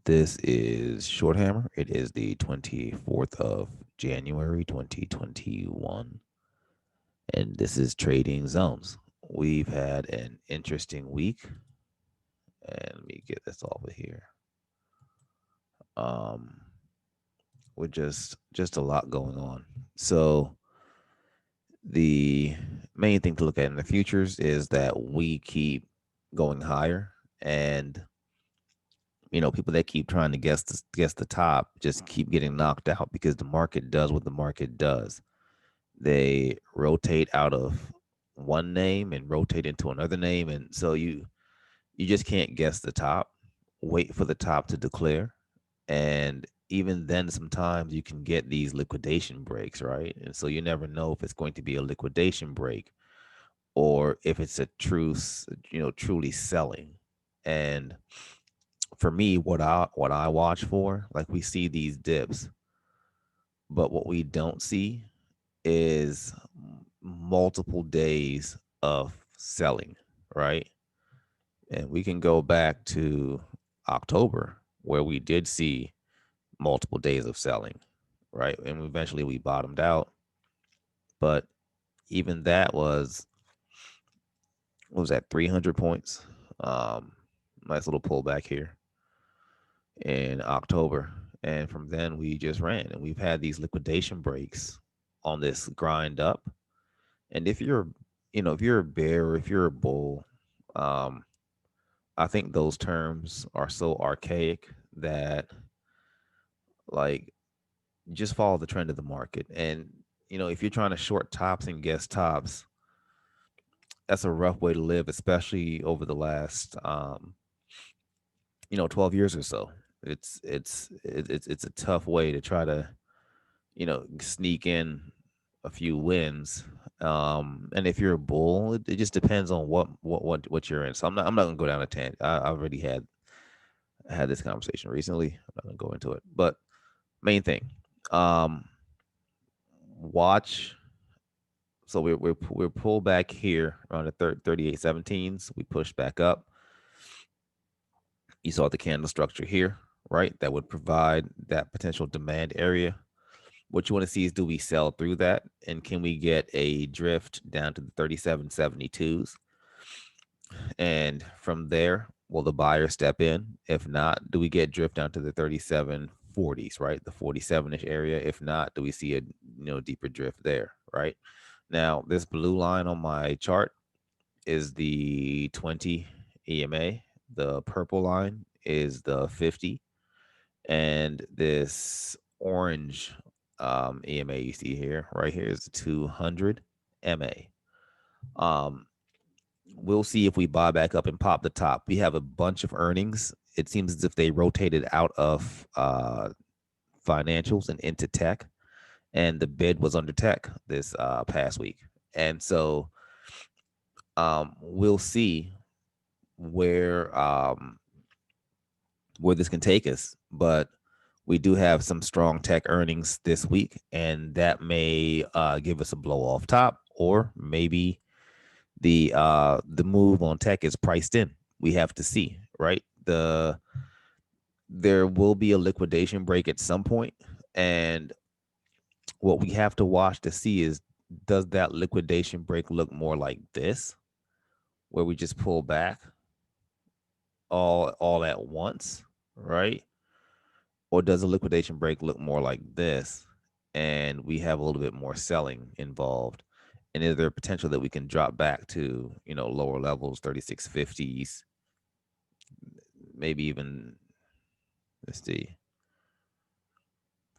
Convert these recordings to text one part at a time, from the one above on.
This is Short Hammer. It is the 24th of January, 2021. And this is Trading Zones. We've had an interesting week. And let me get this over here. Um, with just a lot going on. So the main thing to look at in the futures is that we keep going higher, and people that keep trying to guess the top just keep getting knocked out because the market does what the market does. They rotate out of one name and rotate into another name, and so you just can't guess the top. Wait for the top to declare, and even then sometimes you can get these liquidation breaks, right? And so you never know if it's going to be a liquidation break or if it's a truly selling. And for me, what I watch for, like, we see these dips, but what we don't see is multiple days of selling, right? And we can go back to October where we did see multiple days of selling, right? And eventually we bottomed out, but even that was, what was that, 300 points? Um, Nice little pullback here in October. And from then we just ran, and we've had these liquidation breaks on this grind up. And if you're a bear or if you're a bull, um, I think those terms are so archaic that, like, just follow the trend of the market. And if you're trying to short tops and guess tops, that's a rough way to live, especially over the last 12 years or so. It's a tough way to try to sneak in a few wins. And if you're a bull, it just depends on what you're in. So I'm not gonna go down a tangent. I already had this conversation recently. I'm not gonna go into it. But main thing, um, watch. So we're pulled back here around the 38.17s. We push back up. You saw the candle structure here, right? That would provide that potential demand area. What you want to see is, do we sell through that? And can we get a drift down to the 37.72s? And from there, will the buyer step in? If not, do we get drift down to the 37.40s, right? The 47-ish area. If not, do we see a deeper drift there, right? Now, this blue line on my chart is the 20 EMA. The purple line is the 50. And this orange EMA you see here, right here, is the 200 MA. Um, we'll see if we buy back up and pop the top. We have a bunch of earnings. It seems as if they rotated out of financials and into tech, and the bid was under tech this past week. And so we'll see where this can take us. But we do have some strong tech earnings this week, and that may give us a blow off top, or maybe the move on tech is priced in. We have to see, right? There will be a liquidation break at some point, and what we have to watch to see is, does that liquidation break look more like this, where we just pull back all at once, right? Or does a liquidation break look more like this, and we have a little bit more selling involved? And is there potential that we can drop back to lower levels, 36.50s, maybe even, let's see,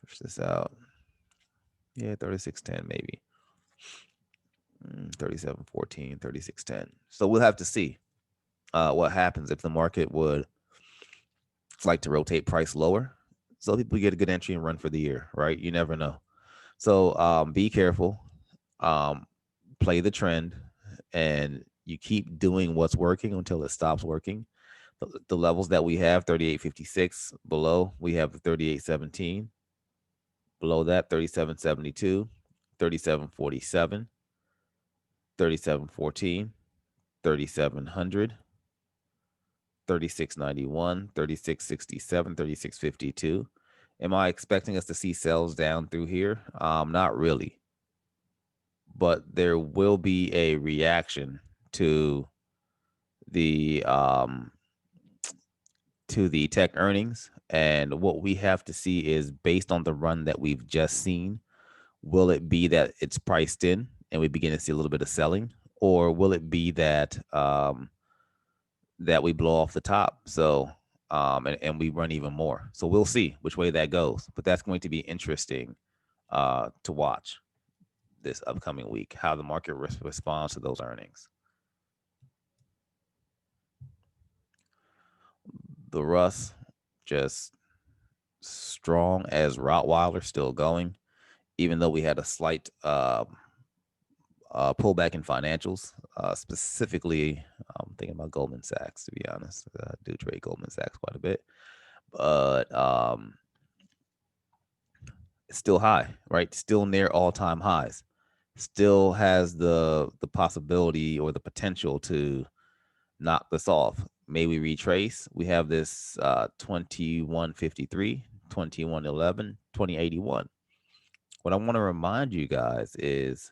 push this out, yeah, 36.10 maybe, 37.14, 36.10. So we'll have to see what happens if the market would like to rotate price lower, so people get a good entry and run for the year, right? You never know. So be careful, um, play the trend, and you keep doing what's working until it stops working. The levels that we have, 38.56, below we have 38.17, below that 37.72, 37.47, 37.14, 3700, 36.91, 36.67, 36.52. Am I expecting us to see sales down through here? Not really, but there will be a reaction to the tech earnings, and what we have to see is, based on the run that we've just seen, will it be that it's priced in and we begin to see a little bit of selling, or will it be that that we blow off the top? So and we run even more. So we'll see which way that goes. But that's going to be interesting to watch this upcoming week, how the market responds to those earnings. The Russ, just strong as Rottweiler, still going, even though we had a slight pullback in financials. Specifically, I'm thinking about Goldman Sachs, to be honest. I do trade Goldman Sachs quite a bit, but it's still high, right? Still near all-time highs. Still has the possibility or the potential to knock this off. May we retrace? We have this 2153, 2111, 2081. What I want to remind you guys is,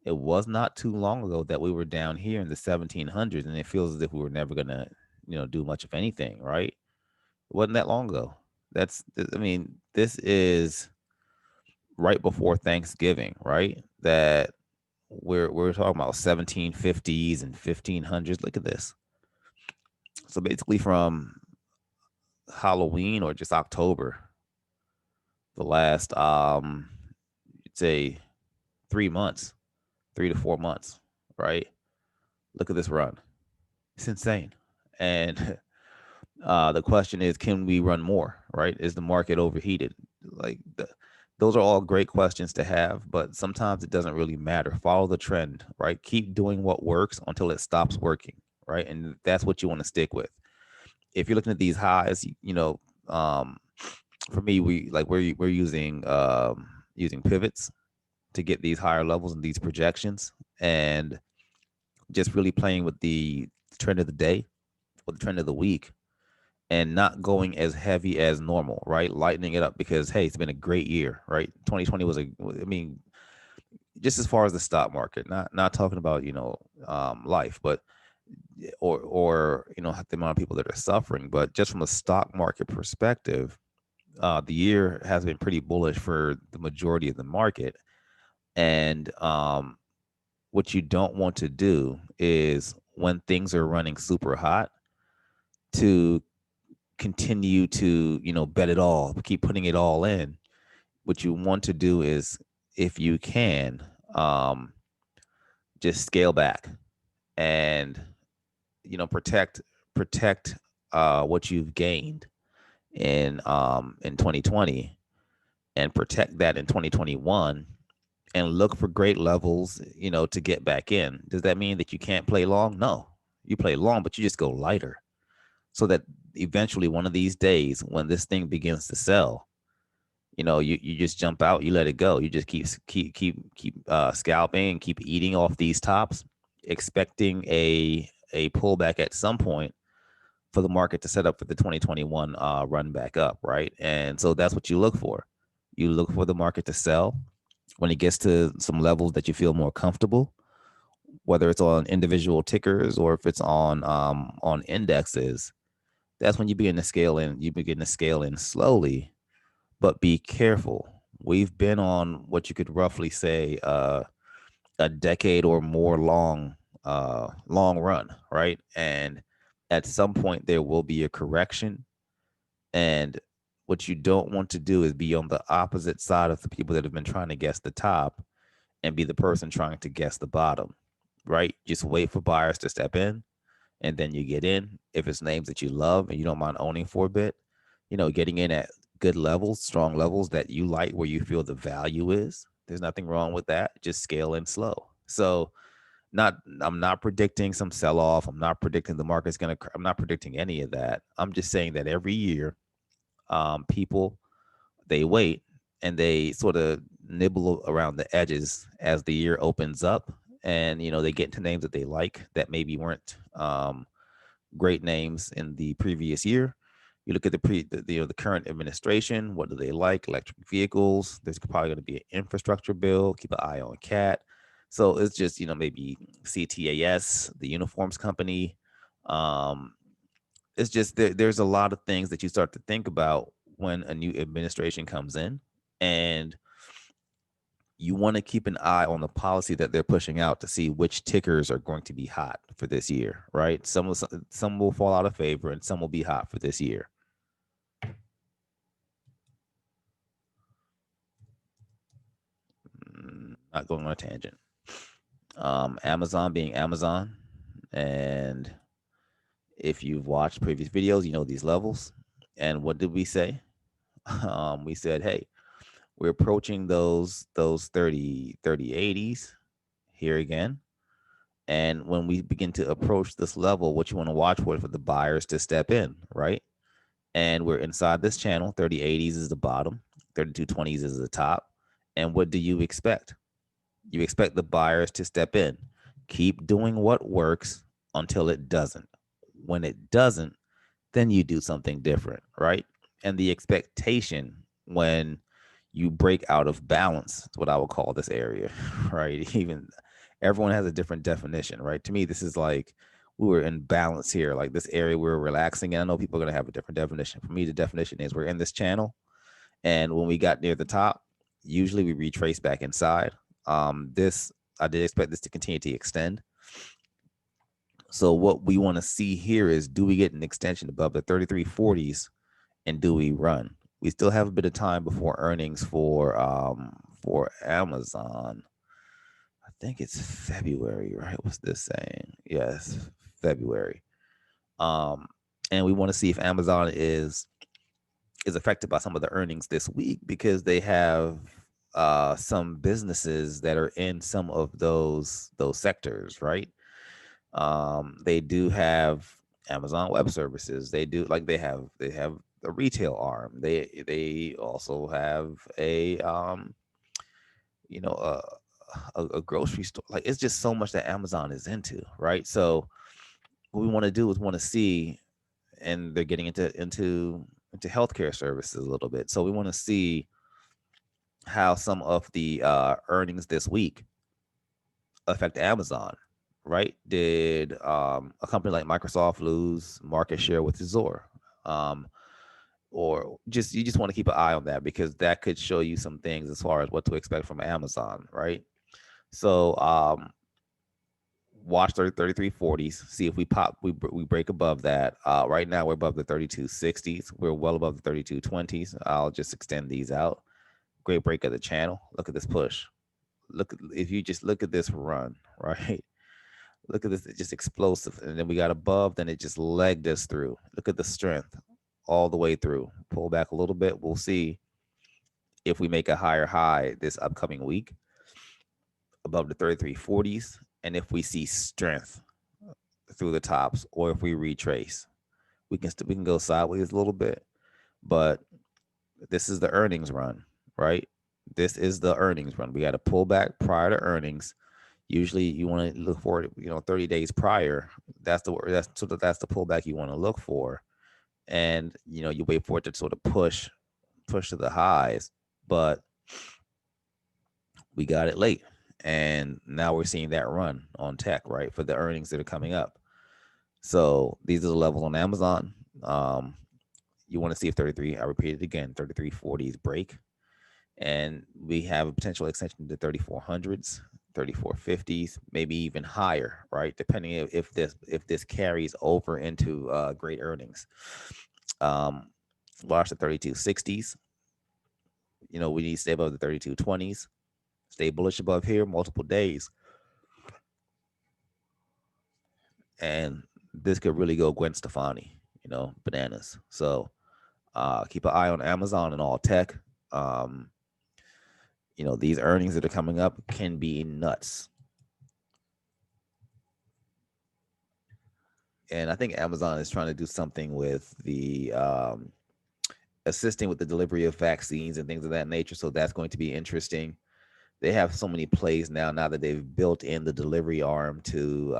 it was not too long ago that we were down here in the 1700s, and it feels as if we were never going to, do much of anything, right? It wasn't that long ago. This is right before Thanksgiving, right? That we're talking about 1750s and 1500s. Look at this. So basically from Halloween or just October, the last you'd say 3 months, 3 to 4 months, right? Look at this run. It's insane. And the question is, can we run more, right? Is the market overheated? Those are all great questions to have, but sometimes it doesn't really matter. Follow the trend, right? Keep doing what works until it stops working, right? And that's what you want to stick with. If you're looking at these highs, for me, we're using pivots to get these higher levels and these projections, and just really playing with the trend of the day or the trend of the week, and not going as heavy as normal, right? Lightening it up, because hey, it's been a great year, right? 2020 was just as far as the stock market, not talking about life, but or the amount of people that are suffering, but just from a stock market perspective, the year has been pretty bullish for the majority of the market. And what you don't want to do is, when things are running super hot, to continue to bet it all, keep putting it all in. What you want to do is, if you can, just scale back and protect what you've gained in 2020, and protect that in 2021, and look for great levels to get back in. Does that mean that you can't play long? No, you play long, but you just go lighter, so that eventually, one of these days, when this thing begins to sell, you just jump out, you let it go, you just keep scalping and keep eating off these tops, expecting a pullback at some point for the market to set up for the 2021 run back up, right? And so that's what you look for. You look for the market to sell when it gets to some levels that you feel more comfortable, whether it's on individual tickers or if it's on indexes. That's when you begin to scale in. You begin to scale in slowly, but be careful. We've been on what you could roughly say a decade or more long run, right? And at some point there will be a correction, and what you don't want to do is be on the opposite side of the people that have been trying to guess the top, and be the person trying to guess the bottom, right? Just wait for buyers to step in, and then you get in. If it's names that you love and you don't mind owning for a bit, getting in at good levels, strong levels that you like, where you feel the value is. There's nothing wrong with that. Just scale in slow. So I'm not predicting some sell off. I'm not predicting the market's I'm not predicting any of that. I'm just saying that every year, people, they wait and they sort of nibble around the edges as the year opens up, and they get into names that they like that maybe weren't great names in the previous year. You look at the current administration. What do they like? Electric vehicles. There's probably going to be an infrastructure bill. Keep an eye on CAT. So it's just maybe CTAS, the uniforms company. Um, it's just there's a lot of things that you start to think about when a new administration comes in, and you want to keep an eye on the policy that they're pushing out to see which tickers are going to be hot for this year, right? Some will fall out of favor and some will be hot for this year. Not going on a tangent. Amazon being Amazon, and if you've watched previous videos, you know these levels. And what did we say? We said, hey, we're approaching those 30/80s here again. And when we begin to approach this level, what you want to watch for the buyers to step in, right? And we're inside this channel. 30/80s is the bottom, 32/20s is the top. And what do you expect? You expect the buyers to step in. Keep doing what works until it doesn't. When it doesn't, then you do something different, right? And the expectation when you break out of balance is what I would call this area, right? Even everyone has a different definition, right? To me, this is like we were in balance here, like this area we're relaxing. And I know people are going to have a different definition. For me, the definition is we're in this channel. And when we got near the top, usually we retrace back inside. I did expect this to continue to extend. So what we want to see here is, do we get an extension above the 33/40s and do we run? We still have a bit of time before earnings for Amazon. I think it's February, right? What's this saying? Yes, February. And we want to see if Amazon is affected by some of the earnings this week, because they have some businesses that are in some of those sectors, right? They do have Amazon Web Services. They have a retail arm. They also have a a grocery store. Like, it's just so much that Amazon is into, right? So what we want to do is want to see, and they're getting into healthcare services a little bit. So we want to see how some of the earnings this week affect Amazon, right? Did a company like Microsoft lose market share with Azure? Or you just want to keep an eye on that, because that could show you some things as far as what to expect from Amazon, right? So watch 33/40s, see if we break above that. Right now we're above the 32/60s. We're well above the 32/20s. I'll just extend these out. Great break of the channel. Look at this push. If you just look at this run, right? Look at this, it's just explosive. And then we got above, then it just legged us through. Look at the strength all the way through. Pull back a little bit. We'll see if we make a higher high this upcoming week above the 33/40s, and if we see strength through the tops, or if we retrace. We can go sideways a little bit, but this is the earnings run, right? This is the earnings run. We got to pull back prior to earnings. Usually you want to look for it, 30 days prior. That's the pullback you want to look for. And you wait for it to sort of push to the highs, but we got it late. And now we're seeing that run on tech, right, for the earnings that are coming up. So these are the levels on Amazon. You want to see if 33, I repeat it again, 33/40s break. And we have a potential extension to 3400s, 34/50s, maybe even higher, right? Depending if this carries over into great earnings. Watch the 32/60s. We need to stay above the 32/20s. Stay bullish above here multiple days. And this could really go Gwen Stefani, bananas. So keep an eye on Amazon and all tech. These earnings that are coming up can be nuts. And I think Amazon is trying to do something with the assisting with the delivery of vaccines and things of that nature. So that's going to be interesting. They have so many plays now that they've built in the delivery arm to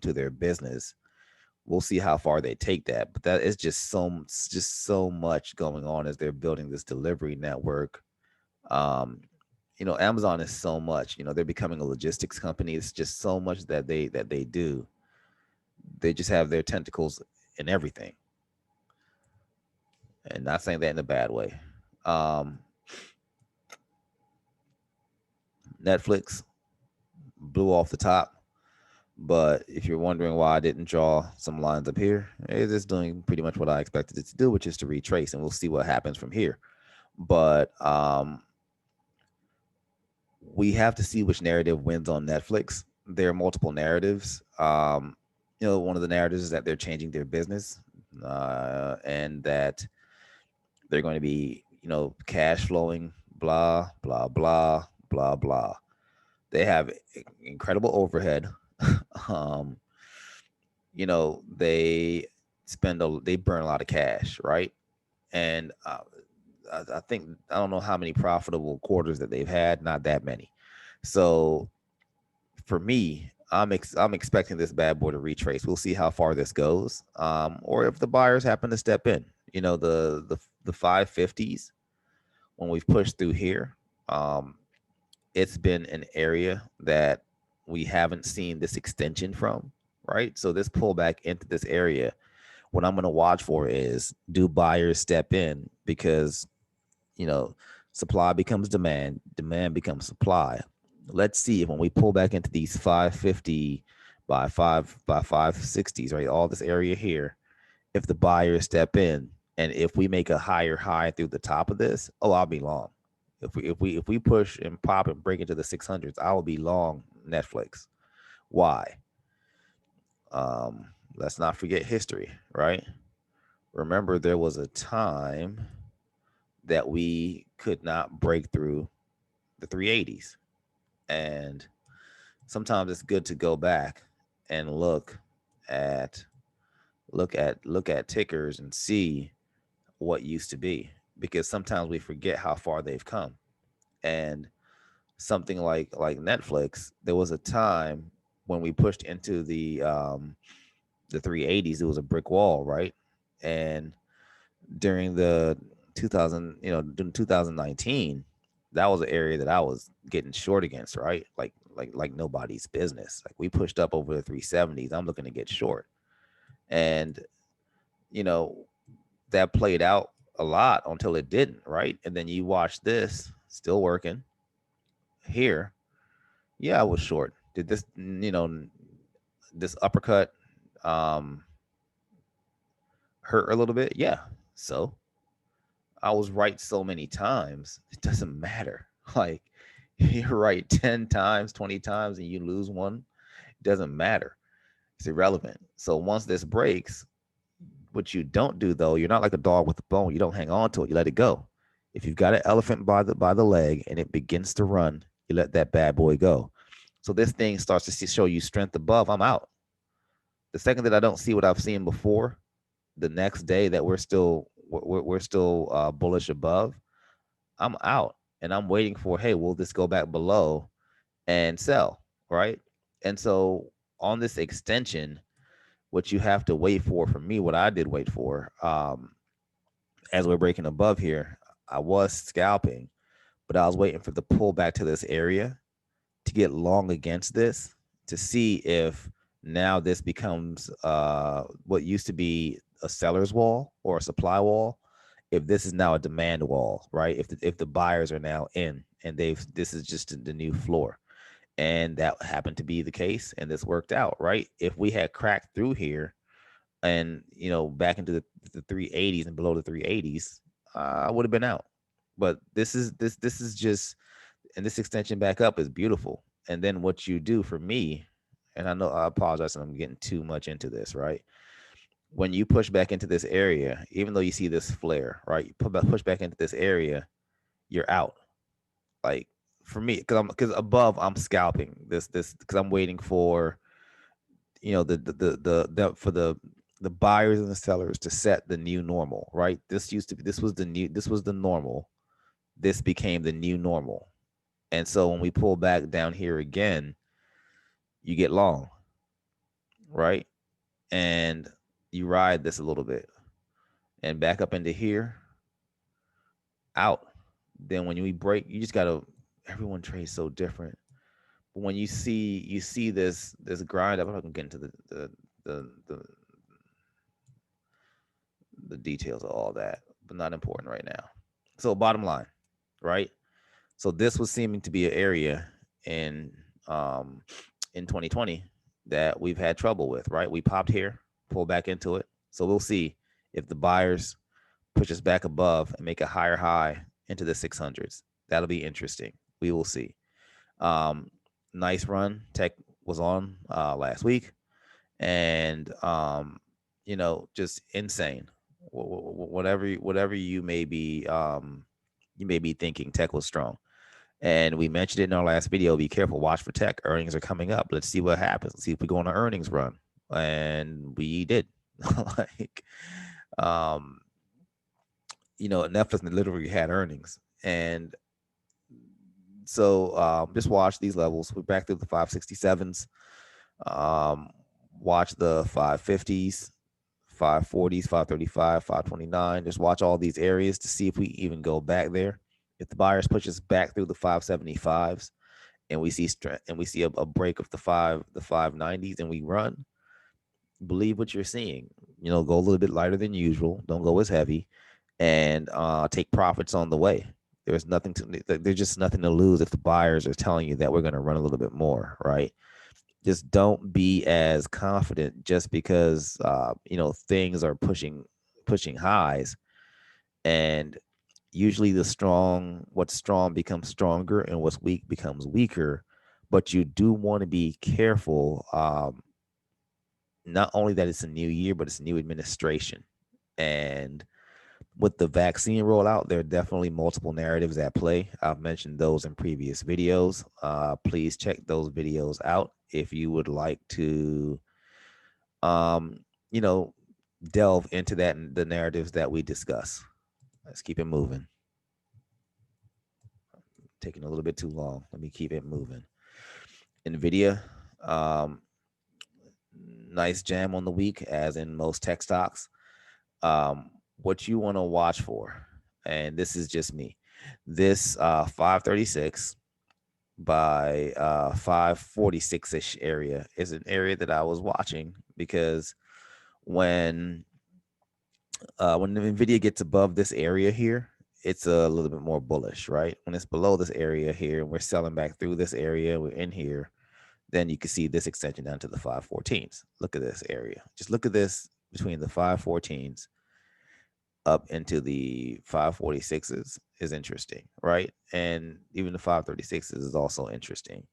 their business, We'll see how far they take that, but that is just so much going on as they're building this delivery network. Um, Amazon is so much. They're becoming a logistics company. It's just so much that they do. They just have their tentacles in everything, and not saying that in a bad way. Um, Netflix blew off the top. But if you're wondering why I didn't draw some lines up here, it is doing pretty much what I expected it to do, which is to retrace, and we'll see what happens from here. But we have to see which narrative wins on Netflix. There are multiple narratives. One of the narratives is that they're changing their business, and that they're going to be, cash flowing, blah blah blah blah blah. They have incredible overhead. um, they they burn a lot of cash, right? And I think, I don't know how many profitable quarters that they've had, not that many. So for me, I'm expecting this bad boy to retrace. We'll see how far this goes, or if the buyers happen to step in. The 550s, when we've pushed through here, um, it's been an area that we haven't seen this extension from, right? So this pullback into this area, what I'm going to watch for is, do buyers step in? Because, you know, supply becomes demand, demand becomes supply. Let's see if when we pull back into these 550 by 560s, right? All this area here, if the buyers step in, and if we make a higher high through the top of this, oh, I'll be long. If we push and pop and break into the 600s, I will be long Netflix. Why? Let's not forget history, right? Remember, there was a time that we could not break through the 380s, and sometimes it's good to go back and at look at tickers and see what used to be, because sometimes we forget how far they've come. And something like Netflix, there was a time when we pushed into the 380s, it was a brick wall, right? And during the 2000, during 2019, that was an area that I was getting short against, right? Like nobody's business. Like we pushed up over the 370s. I'm looking to get short. And you know, that played out a lot until it didn't, right? And then you watch this still working here. Yeah, I was short. Did this, this uppercut um hurt a little bit? Yeah. So I was right so many times, it doesn't matter. Like, you're right 10 times, 20 times, and you lose one, it doesn't matter. It's irrelevant. So once this breaks, what you don't do though, you're not like a dog with a bone. You don't hang on to it. You let it go. If you've got an elephant by the leg and it begins to run, you let that bad boy go. So this thing starts to show you strength above, I'm out. The second that I don't see what I've seen before, the next day that we're still bullish above, I'm out, and I'm waiting for, hey, will this go back below and sell, right? And so on this extension, what you have to wait for me, what I did wait for, as we're breaking above here, I was scalping, but I was waiting for the pullback to this area to get long against this, to see if now this becomes what used to be a seller's wall or a supply wall, if this is now a demand wall, right? If the buyers are now in, and this is just the new floor. And that happened to be the case, and this worked out, right? If we had cracked through here and, back into the 380s and below the 380s, I would have been out. But this is just, and this extension back up is beautiful. And then what you do for me, and I know, I apologize if I'm getting too much into this, right? When you push back into this area, even though you see this flare, right? You push back into this area, you're out. Like, for me, because above, I'm scalping this because I'm waiting for, for the buyers and the sellers to set the new normal, right? This was the normal. This became the new normal. And so when we pull back down here again, you get long, right? And you ride this a little bit and back up into here, out. Then when we break, you just gotta. Everyone trades so different. But when you see this grind up, I'm not gonna get into the the, the details of all that, but not important right now. So bottom line, right? So this was seeming to be an area in um in 2020 that we've had trouble with, right? We popped here, pull back into it. So we'll see if the buyers push us back above and make a higher high into the 600s. That'll be interesting. We will see. Um, nice run. Tech was on last week, and just insane. Whatever you may be thinking, Tech was strong. And we mentioned it in our last video. Be careful. Watch for Tech. Earnings are coming up. Let's see what happens. Let's see if we go on an earnings run. And we did. like, um, Netflix literally had earnings. And so just watch these levels. We're back through the 567s. Um, watch the 550s, 540s, 535, 529. Just watch all these areas to see if we even go back there. If the buyers push us back through the 575s and we see strength and we see a break of the 590s and we run, believe what you're seeing. Go a little bit lighter than usual. Don't go as heavy, and take profits on the way. There's just nothing to lose if the buyers are telling you that we're going to run a little bit more, right? Just don't be as confident just because things are pushing highs. And usually what's strong becomes stronger and what's weak becomes weaker. But you do want to be careful. Not only that it's a new year, but it's a new administration. And with the vaccine rollout, there are definitely multiple narratives at play. I've mentioned those in previous videos. Please check those videos out if you would like to, um, you know, delve into that and the narratives that we discuss. Let's keep it moving. Taking a little bit too long. Let me keep it moving. NVIDIA, um, nice jam on the week, as in most tech stocks. What you want to watch for, and this is just me, this 536 by 546-ish area is an area that I was watching, because when NVIDIA gets above this area here, it's a little bit more bullish, right? When it's below this area here and we're selling back through this area, we're in here, then you can see this extension down to the 514s. Look at this area. Just look at this between the 514s up into the 546s is interesting, right? And even the 536s is also interesting.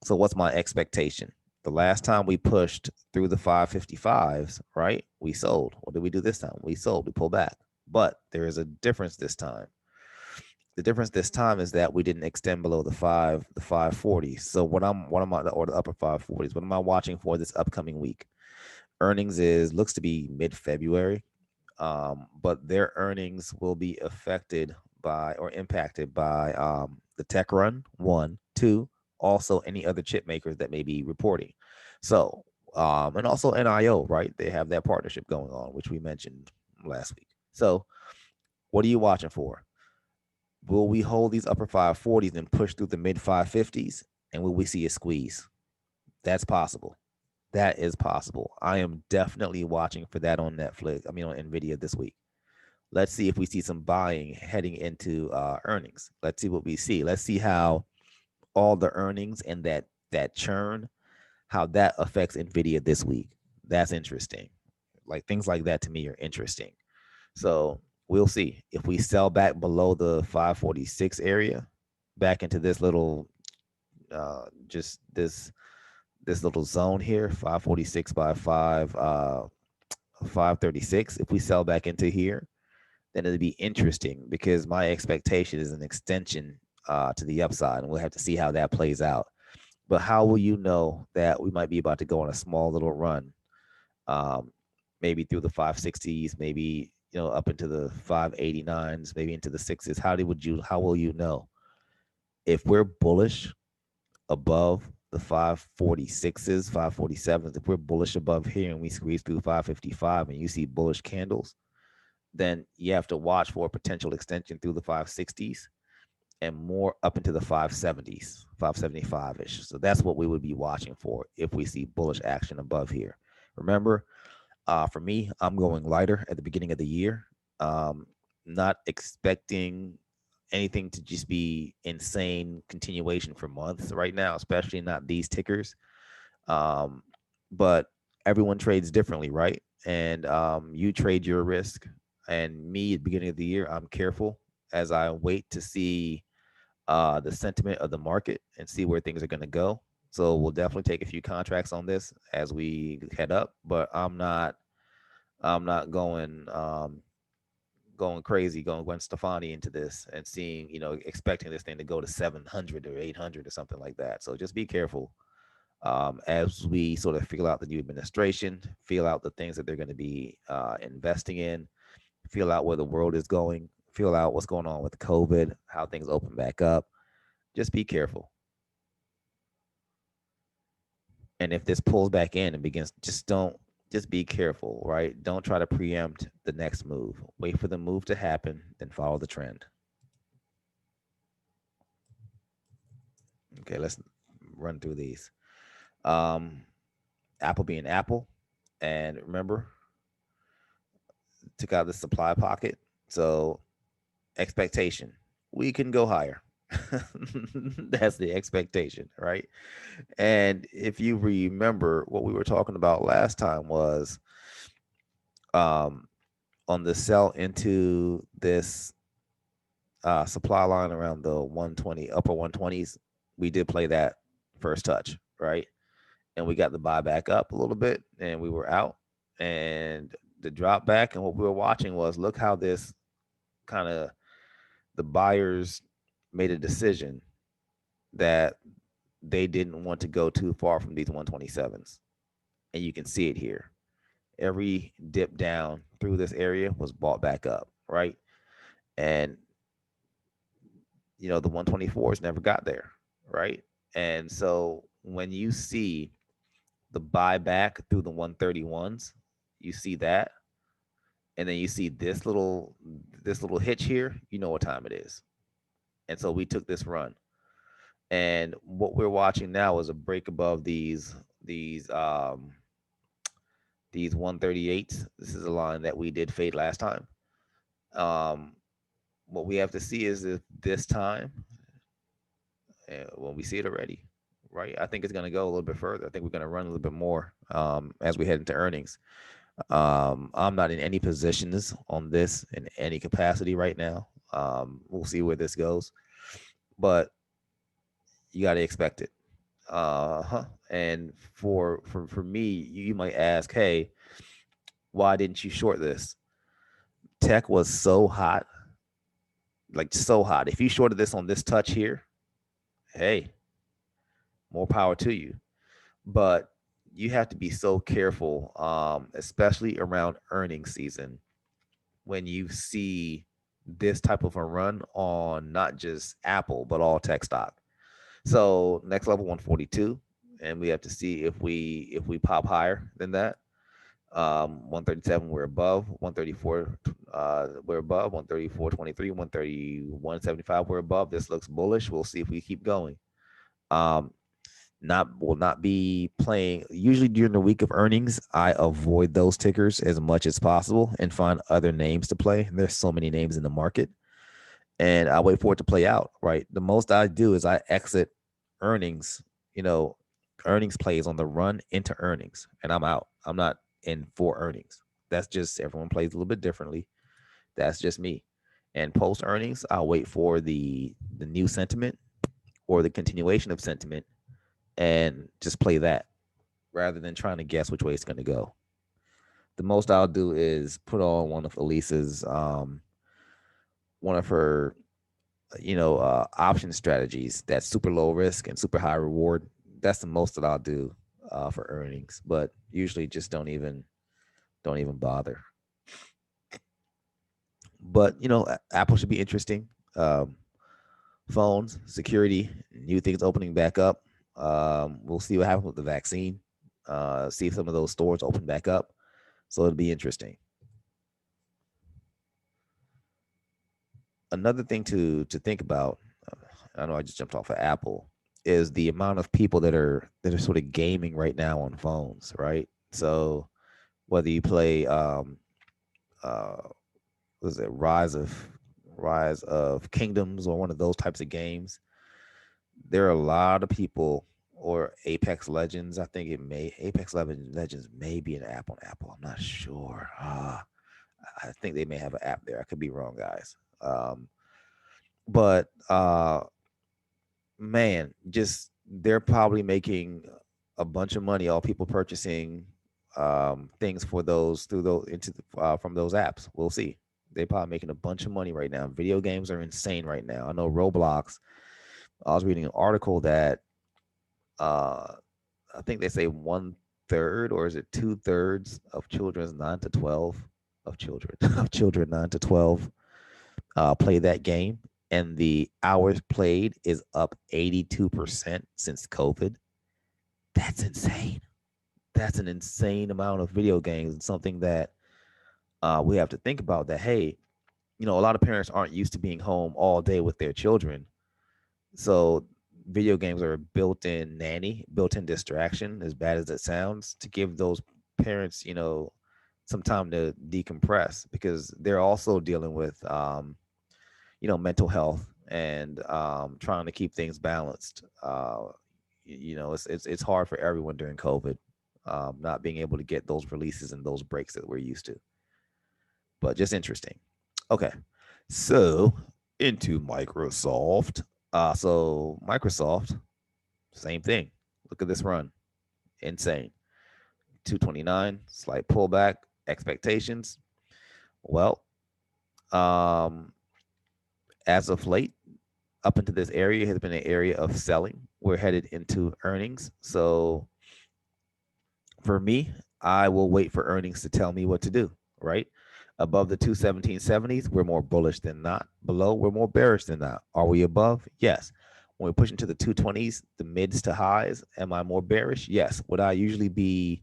So what's my expectation? The last time we pushed through the 555s, right? We sold. What did we do this time? We sold. We pulled back. But there is a difference this time. The difference this time is that we didn't extend below the 540s. So what am I, or the upper 540s? What am I watching for this upcoming week? Earnings looks to be mid-February. But their earnings will be affected by or impacted by the tech run, one, two, also any other chip makers that may be reporting. So, and also NIO, right? They have that partnership going on, which we mentioned last week. So, what are you watching for? Will we hold these upper 540s and push through the mid 550s? And will we see a squeeze? That's possible. That is possible. I am definitely watching for that on Netflix. On NVIDIA this week. Let's see if we see some buying heading into earnings. Let's see what we see. Let's see how all the earnings and that churn, how that affects NVIDIA this week. That's interesting. Like, things like that to me are interesting. So we'll see if we sell back below the 546 area, back into this little, just this little zone here, 546 by 536. If we sell back into here, then it'd be interesting, because my expectation is an extension to the upside, and we'll have to see how that plays out. But how will you know that we might be about to go on a small little run, maybe through the 560s, maybe up into the 589s, maybe into the sixes? How will you know? If we're bullish above the 546s, 547s, if we're bullish above here and we squeeze through 555 and you see bullish candles, then you have to watch for a potential extension through the 560s and more up into the 570s, 575-ish. So that's what we would be watching for if we see bullish action above here. Remember, for me, I'm going lighter at the beginning of the year. Not expecting anything to just be insane continuation for months right now, especially not these tickers. But everyone trades differently, right? And you trade your risk. And me, at the beginning of the year, I'm careful as I wait to see the sentiment of the market and see where things are going to go. So we'll definitely take a few contracts on this as we head up, but I'm not going crazy, going Gwen Stefani into this and seeing, expecting this thing to go to 700 or 800 or something like that. So just be careful as we sort of feel out the new administration, feel out the things that they're going to be investing in, feel out where the world is going, feel out what's going on with COVID, how things open back up. Just be careful. And if this pulls back in and begins, just be careful, right? Don't try to preempt the next move. Wait for the move to happen, then follow the trend. Okay, let's run through these. Apple being Apple, and remember, took out the supply pocket. So expectation, we can go higher. That's the expectation, right? And if you remember, what we were talking about last time was um, on the sell into this supply line around the 120, upper 120s, we did play that first touch, right? And we got the buy back up a little bit and we were out and the drop back. And what we were watching was look how this kind of the buyers made a decision that they didn't want to go too far from these 127s. And you can see it here. Every dip down through this area was bought back up, right? And the 124s never got there, right? And so when you see the buyback through the 131s, you see that, and then you see this little hitch here, you know what time it is. And so we took this run. And what we're watching now is a break above these 138s. This is a line that we did fade last time. What we have to see is if this time, when we see it already, right? I think it's going to go a little bit further. I think we're going to run a little bit more as we head into earnings. I'm not in any positions on this in any capacity right now. We'll see where this goes, but you got to expect it. And for me, you might ask, hey, why didn't you short this? Tech was so hot, like so hot. If you shorted this on this touch here, hey, more power to you. But you have to be so careful, especially around earnings season, when you see this type of a run on not just Apple but all tech stock. So next level 142, and we have to see if we pop higher than that. 137 we're above, 134 we're above, 134.23, 131.75 we're above. This looks bullish. We'll see if we keep going. Will not be playing. Usually during the week of earnings, I avoid those tickers as much as possible and find other names to play. There's so many names in the market, and I wait for it to play out. Right. The most I do is I exit earnings. Earnings plays on the run into earnings, and I'm out. I'm not in for earnings. That's just everyone plays a little bit differently. That's just me. And post earnings, I'll wait for the new sentiment or the continuation of sentiment and just play that rather than trying to guess which way it's going to go. The most I'll do is put on one of Elise's, one of her, option strategies that's super low risk and super high reward. That's the most that I'll do for earnings, but usually just don't even bother. But Apple should be interesting. Phones, security, new things opening back up. We'll see what happens with the vaccine. See if some of those stores open back up. So it'll be interesting. Another thing to think about, I know I just jumped off of Apple, is the amount of people that are sort of gaming right now on phones, right? So whether you play uh was it Rise of Kingdoms or one of those types of games, there are a lot of people, or Apex Legends. I think it may Legends may be an app on Apple. I'm not sure. I think they may have an app there. I could be wrong, guys. But man, just they're probably making a bunch of money. All people purchasing things for those through those into from those apps. We'll see. They're probably making a bunch of money right now. Video games are insane right now. I know Roblox. I was reading an article that uh, I think they say 1/3 or is it 2/3 of children's 9 to 12 of children of children 9 to 12 play that game, and the hours played is up 82% since COVID. That's insane. That's an insane amount of video games, and something that we have to think about. That hey, a lot of parents aren't used to being home all day with their children, so video games are a built-in nanny, built-in distraction, as bad as it sounds, to give those parents, some time to decompress, because they're also dealing with mental health, and trying to keep things balanced. It's hard for everyone during COVID, not being able to get those releases and those breaks that we're used to. But just interesting. Okay, so into Microsoft. So Microsoft, same thing. Look at this run, insane. 229, slight pullback. Expectations. Well, um, as of late, up into this area has been an area of selling. We're headed into earnings. So for me, I will wait for earnings to tell me what to do, right? Above the 217.70s, we're more bullish than not. Below, we're more bearish than not. Are we above? Yes. When we push into the 220s, the mids to highs, am I more bearish? Yes. Would I usually be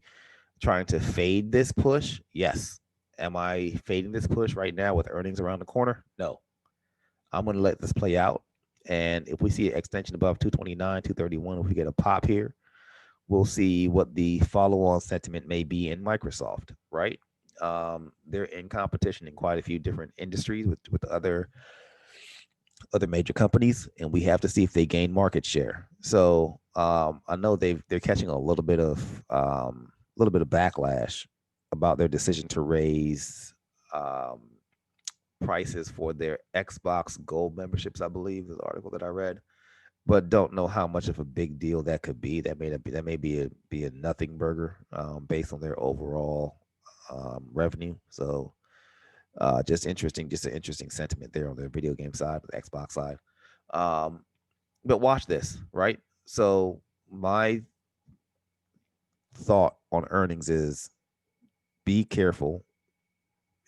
trying to fade this push? Yes. Am I fading this push right now with earnings around the corner? No. I'm going to let this play out. And if we see an extension above 229, 231, if we get a pop here, we'll see what the follow-on sentiment may be in Microsoft, right? They're in competition in quite a few different industries with other major companies, and we have to see if they gain market share. So I know they're catching a little bit of backlash about their decision to raise prices for their Xbox Gold memberships. I believe is the article that I read, but don't know how much of a big deal that could be. That may be a nothing burger based on their overall revenue. So just interesting, just an interesting sentiment there on the video game side, the Xbox side. Um, but watch this, right? So my thought on earnings is be careful.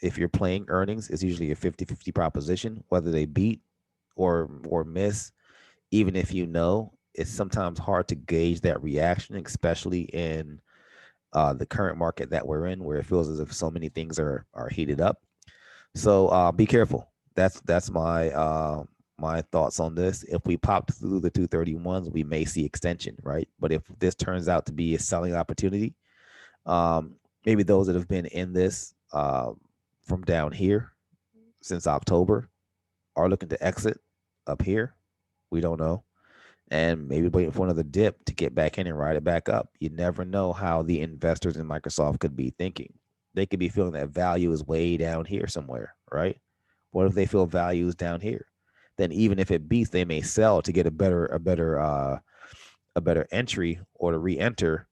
If you're playing earnings, it's usually a 50-50 proposition, whether they beat or miss. Even if it's sometimes hard to gauge that reaction, especially in the current market that we're in, where it feels as if so many things are heated up. So be careful. That's my thoughts on this. If we popped through the 231s, we may see extension, right? But if this turns out to be a selling opportunity, maybe those that have been in this from down here since October are looking to exit up here. We don't know. And maybe waiting for another dip to get back in and ride it back up. You never know how the investors in Microsoft could be thinking. They could be feeling that value is way down here somewhere, right? What if they feel value is down here? Then even if it beats, they may sell to get a better entry, or to re-enter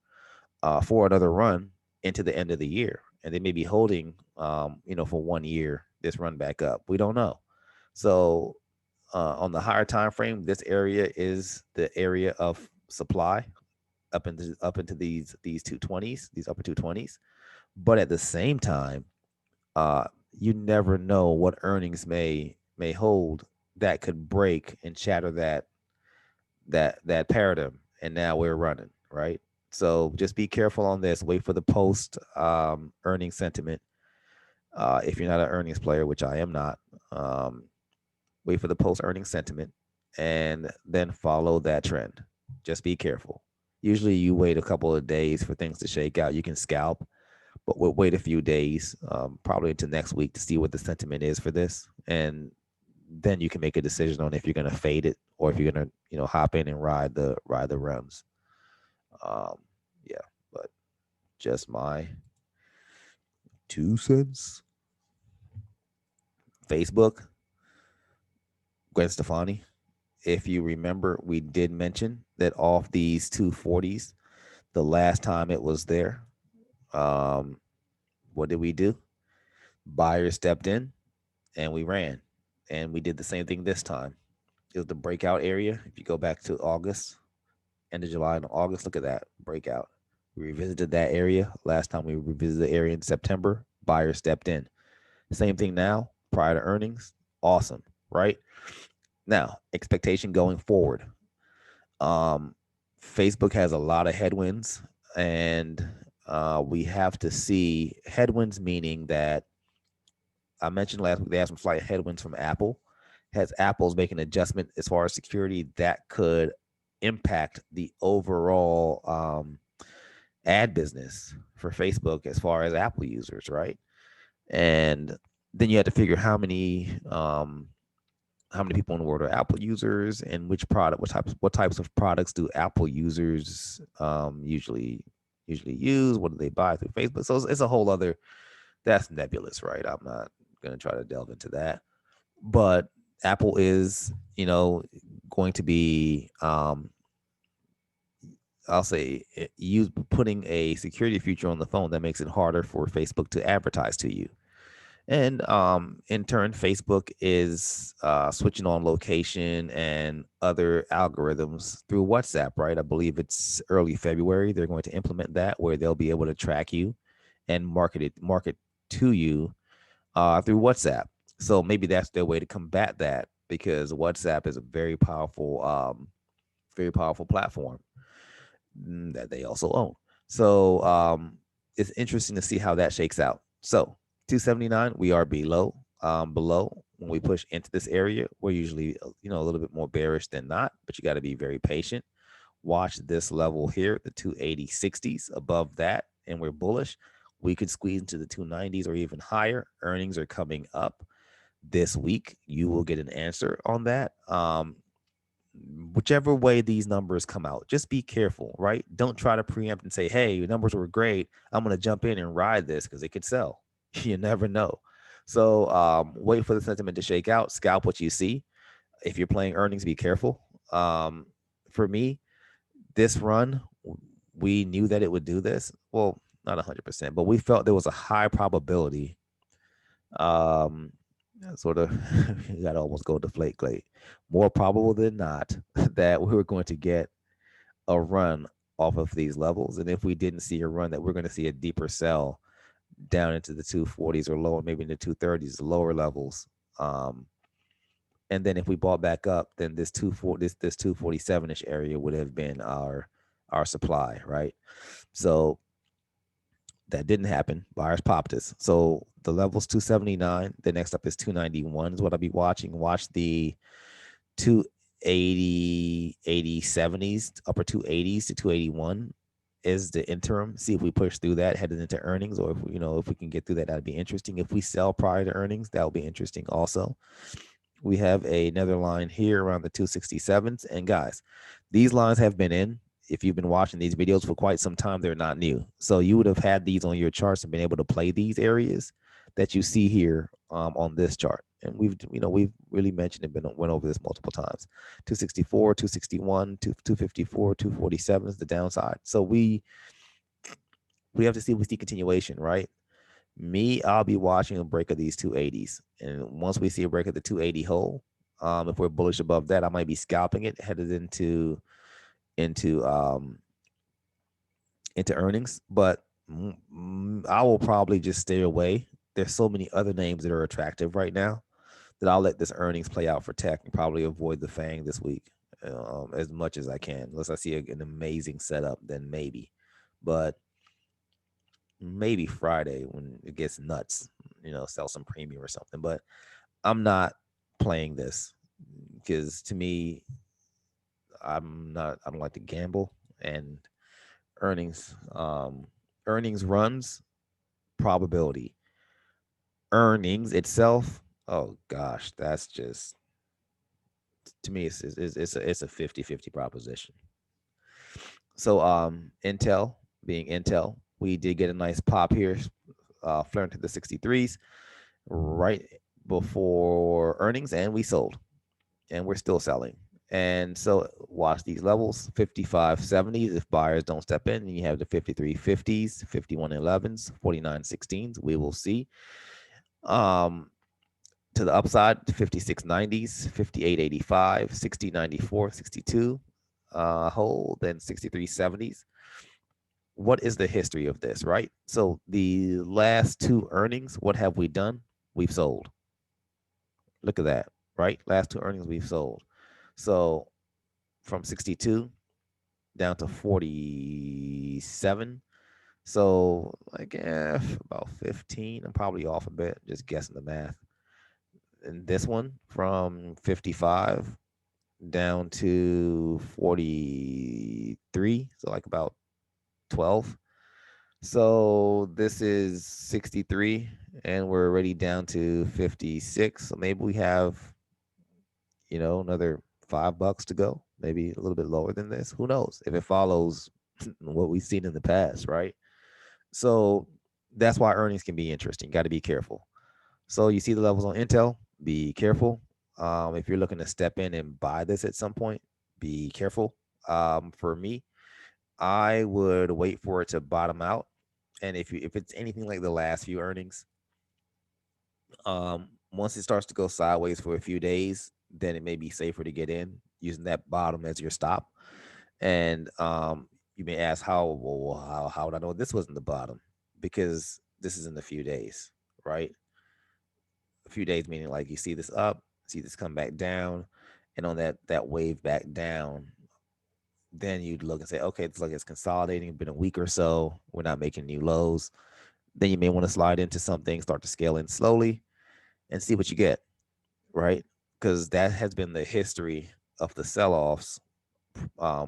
for another run into the end of the year. And they may be holding, for 1 year, this run back up. We don't know. So on the higher time frame, this area is the area of supply up into these 220s, these upper 220s. But at the same time, you never know what earnings may hold that could break and shatter that paradigm and now we're running, right? So just be careful on this. Wait for the post earnings sentiment. If you're not an earnings player, which I am not, um, wait for the post earnings sentiment and then follow that trend. Just be careful. Usually you wait a couple of days for things to shake out. You can scalp, but we'll wait a few days, probably into next week, to see what the sentiment is for this. And then you can make a decision on if you're going to fade it or if you're going to, hop in and ride the runs. Um, yeah, but just my 2 cents. Facebook, Gwen Stefani. If you remember, we did mention that off these 240s, the last time it was there, um, what did we do? Buyers stepped in and we ran. And we did the same thing this time. It was the breakout area. If you go back to August, end of July and August, look at that breakout. We revisited that area. Last time we revisited the area in September, buyers stepped in. Same thing now, prior to earnings. Awesome, right? Now, expectation going forward. Um, Facebook has a lot of headwinds, and we have to see headwinds, meaning that I mentioned last week they have some slight headwinds from Apple. Has Apple's making an adjustment as far as security that could impact the overall ad business for Facebook as far as Apple users, right? And then you have to figure how many people in the world are Apple users, and which product, what types of products do Apple users usually use? What do they buy through Facebook? So it's a whole other, that's nebulous, right? I'm not going to try to delve into that, but Apple is, going to be, I'll say, putting a security feature on the phone that makes it harder for Facebook to advertise to you. And in turn, Facebook is switching on location and other algorithms through WhatsApp, right? I believe it's early February. They're going to implement that where they'll be able to track you and market to you through WhatsApp. So maybe that's their way to combat that, because WhatsApp is a very powerful platform that they also own. So it's interesting to see how that shakes out. So 279, we are below. When we push into this area, we're usually a little bit more bearish than not, but you got to be very patient. Watch this level here, the 280 60s. Above that, and we're bullish. We could squeeze into the 290s or even higher. Earnings are coming up this week. You will get an answer on that. Whichever way these numbers come out, just be careful, right? Don't try to preempt and say, hey, your numbers were great, I'm going to jump in and ride this, because it could sell. You never know. So wait for the sentiment to shake out, scalp what you see. If you're playing earnings, be careful. For me, this run, we knew that it would do this. Well, not 100%, but we felt there was a high probability, sort of, you got to almost go deflate glade, more probable than not, that we were going to get a run off of these levels. And if we didn't see a run, that we're going to see a deeper sell down into the 240s or lower, maybe in the 230s, lower levels. And then if we bought back up, then this 247-ish area would have been our supply, right? So that didn't happen. Buyers popped us. So the level's 279. The next up is 291 is what I'll be watching. Watch the 280, 80, 70s, upper 280s to 281 is the interim. See if we push through that headed into earnings, or if we can get through that, that'd be interesting. If we sell prior to earnings, that'll be interesting also. We have another line here around the 267s. And guys, these lines have been in. If you've been watching these videos for quite some time, they're not new. So you would have had these on your charts and been able to play these areas that you see here on this chart. And we've really mentioned and went over this multiple times. 264, 261, 254, 247 is the downside. So we have to see if we see continuation, right? I'll be watching a break of these 280s. And once we see a break of the 280 hole, if we're bullish above that, I might be scalping it headed into earnings. But I will probably just stay away. There's so many other names that are attractive right now that I'll let this earnings play out for tech and probably avoid the FANG this week. as much as I can. Unless I see an amazing setup, then maybe. But maybe Friday when it gets nuts, sell some premium or something. But I'm not playing this because to me, I don't like to gamble, and earnings, earnings runs probability. Earnings itself, oh gosh, that's just, to me, it's a 50-50 proposition. So Intel being Intel, we did get a nice pop here, flirting to the 63s right before earnings, and we sold, and we're still selling. And so watch these levels, 55.70s if buyers don't step in. And you have the 53.50s, 51.11s, 49.16s. We will see. Um, to the upside, 56.90s, 58.85, 60.94, 62. Hold, then 63.70s. What is the history of this, right? So the last two earnings, what have we done? We've sold. Look at that, right? Last two earnings we've sold. So from 62 down to 47. So like about 15. I'm probably off a bit, just guessing the math. And this one from 55 down to 43. So like about 12. So this is 63 and we're already down to 56. So maybe we have, another $5 to go, maybe a little bit lower than this. Who knows if it follows what we've seen in the past, right? So that's why earnings can be interesting. Got to be careful. So you see the levels on Intel, be careful. If you're looking to step in and buy this at some point, be careful. For me, I would wait for it to bottom out. And if it's anything like the last few earnings, once it starts to go sideways for a few days, then it may be safer to get in using that bottom as your stop. And you may ask how would I know this wasn't the bottom? Because this is in a few days, right? A few days meaning like you see this up, see this come back down, and on that wave back down, then you'd look and say, okay, it's like it's consolidating, been a week or so, we're not making new lows. Then you may want to slide into something, start to scale in slowly, and see what you get, right? Because that has been the history of the sell-offs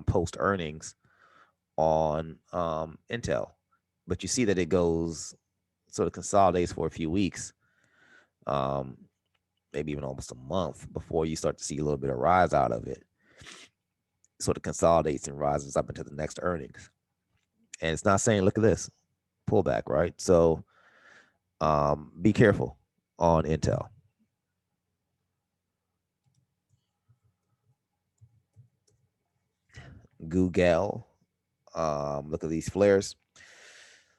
post earnings on Intel. But you see that it goes sort of consolidates for a few weeks, um, maybe even almost a month before you start to see a little bit of rise out of it. Sort of consolidates and rises up into the next earnings. And it's not saying, look at this pullback, right? So be careful on Intel. Google, look at these flares.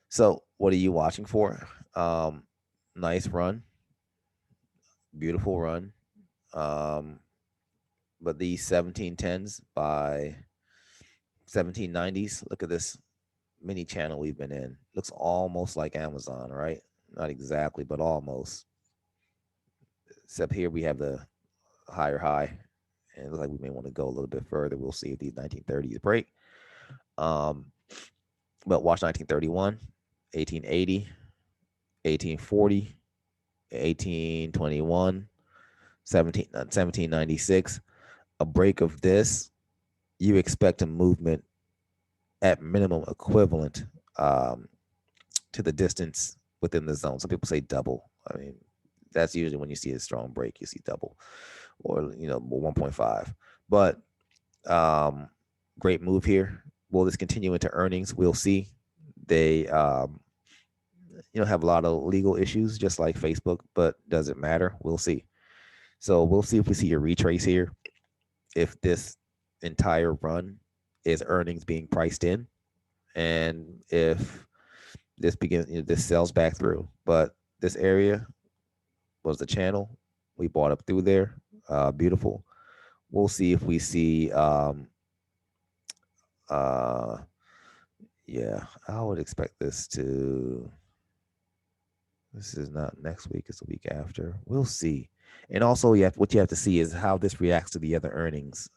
So what are you watching for? Nice run, beautiful run. Um, but these 1710s by 1790s, look at this mini channel we've been in. Looks almost like Amazon, right? Not exactly, but almost. Except here we have the higher high, and it looks like we may want to go a little bit further. We'll see if these 1930s break. Um, but watch 1931, 1880, 1840, 1821, 1796. A break of this, you expect a movement at minimum equivalent um, to the distance within the zone. Some people say double. I mean, that's usually when you see a strong break, you see double or 1.5. But great move here. Will this continue into earnings? We'll see. They have a lot of legal issues, just like Facebook, but does it matter? We'll see. So we'll see if we see a retrace here. If this entire run is earnings being priced in, and if this begins, this sells back through. But this area was the channel we bought up through there. Beautiful. We'll see if we see. Uh, yeah, I would expect this to. This is not next week; it's the week after. We'll see. And also, what you have to see is how this reacts to the other earnings.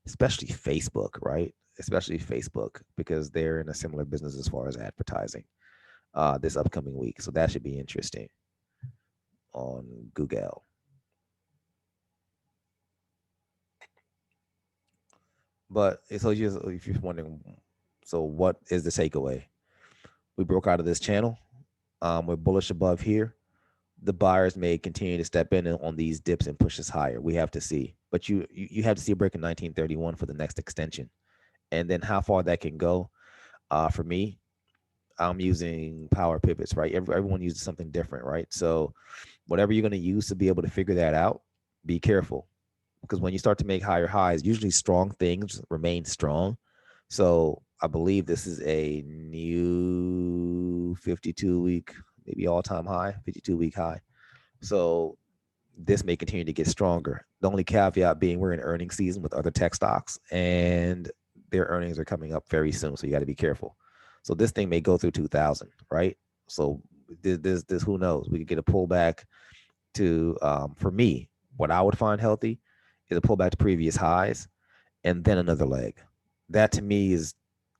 especially Facebook, right? Especially Facebook, because they're in a similar business as far as advertising this upcoming week. So that should be interesting on Google. But so if you're wondering, so what is the takeaway? We broke out of this channel. We're bullish above here. The buyers may continue to step in on these dips and push us higher. We have to see. But you have to see a break in 1931 for the next extension. And then how far that can go. For me, I'm using power pivots, right? Everyone uses something different, right? So whatever you're going to use to be able to figure that out, be careful. Because when you start to make higher highs, usually strong things remain strong. So I believe this is a new 52-week, maybe all-time high, 52-week high. So this may continue to get stronger. The only caveat being we're in earnings season with other tech stocks, and their earnings are coming up very soon. So you got to be careful. So this thing may go through 2000, right? So this who knows? We could get a pullback to, for me, what I would find healthy is a pullback to previous highs and then another leg. That to me is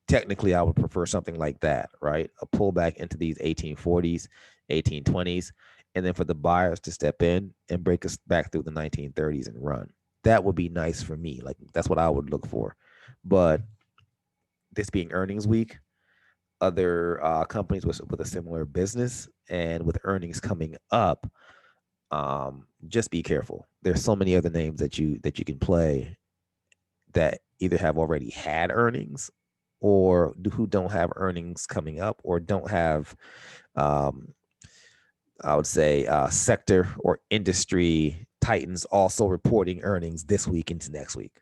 technically, I would prefer something like that, right? A pullback into these 1840s, 1820s, and then for the buyers to step in and break us back through the 1930s and run. That would be nice for me. Like that's what I would look for. But this being earnings week, other companies with a similar business and with earnings coming up, just be careful. There's so many other names that you can play that either have already had earnings or who don't have earnings coming up or don't have, um, I would say, sector or industry titans also reporting earnings this week into next week.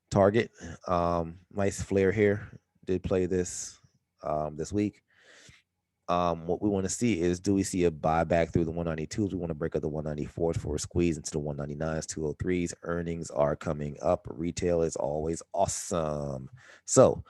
Target, nice flare here. Did play this this week. What we want to see is, do we see a buyback through the 192s? We want to break up the 194s for a squeeze into the 199s, 203s. Earnings are coming up. Retail is always awesome. So,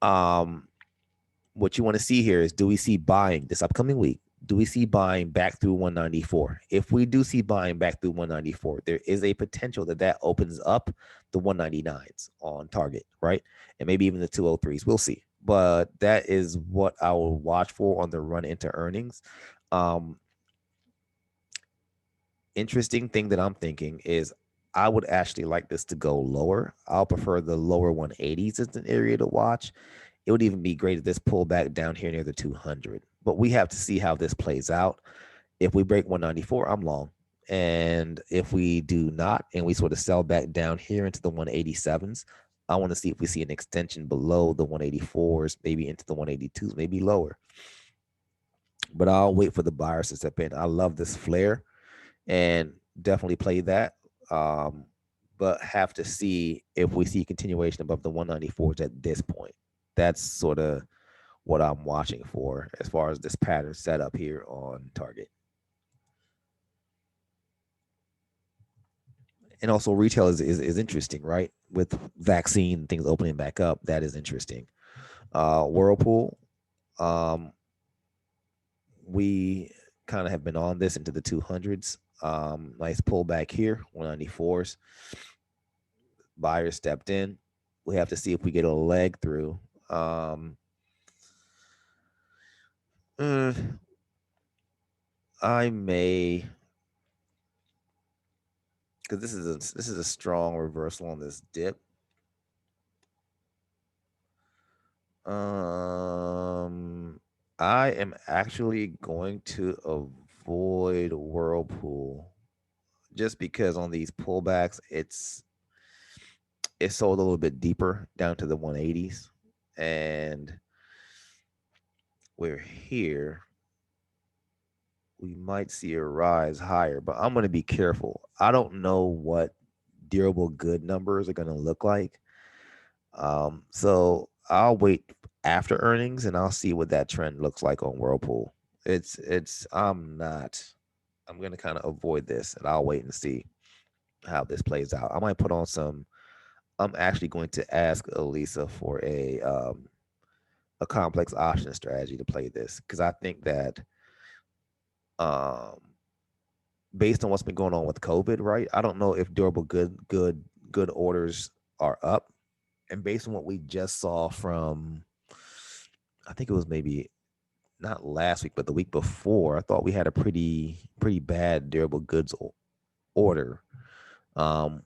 what you want to see here is, do we see buying this upcoming week? Do we see buying back through 194? If we do see buying back through 194, there is a potential that that opens up the 199s on target, right? And maybe even the 203s. We'll see. But that is what I will watch for on the run into earnings. Um, Interesting thing that I'm thinking is I would actually like this to go lower. I'll prefer the lower 180s as an area to watch. It would even be great if this pull back down here near the 200. But we have to see how this plays out. If we break 194, I'm long. And if we do not, and we sort of sell back down here into the 187s, I want to see if we see an extension below the 184s, maybe into the 182s, maybe lower. But I'll wait for the buyers to step in. I love this flare and definitely play that. Um, but have to see if we see continuation above the 194s at this point. That's sort of what I'm watching for as far as this pattern set up here on target. And also retail is interesting, right? With vaccine things opening back up, that is interesting. Whirlpool, um, we kind of have been on this into the 200s. Nice pullback here, 194s. Buyers stepped in. We have to see if we get a leg through. Uh, I may, because this is a strong reversal on this dip. I am actually going to avoid Whirlpool just because on these pullbacks, it's sold a little bit deeper down to the 180s, and we're here. We might see a rise higher, but I'm going to be careful. I don't know what durable good numbers are going to look like. So I'll wait after earnings and I'll see what that trend looks like on Whirlpool. I'm going to kind of avoid this and I'll wait and see how this plays out. I might put on some, I'm actually going to ask Elisa for a complex option strategy to play this because I think that um based on what's been going on with COVID, right? I don't know if durable good orders are up. And based on what we just saw from, I think it was maybe not last week, but the week before, I thought we had a pretty bad durable goods order,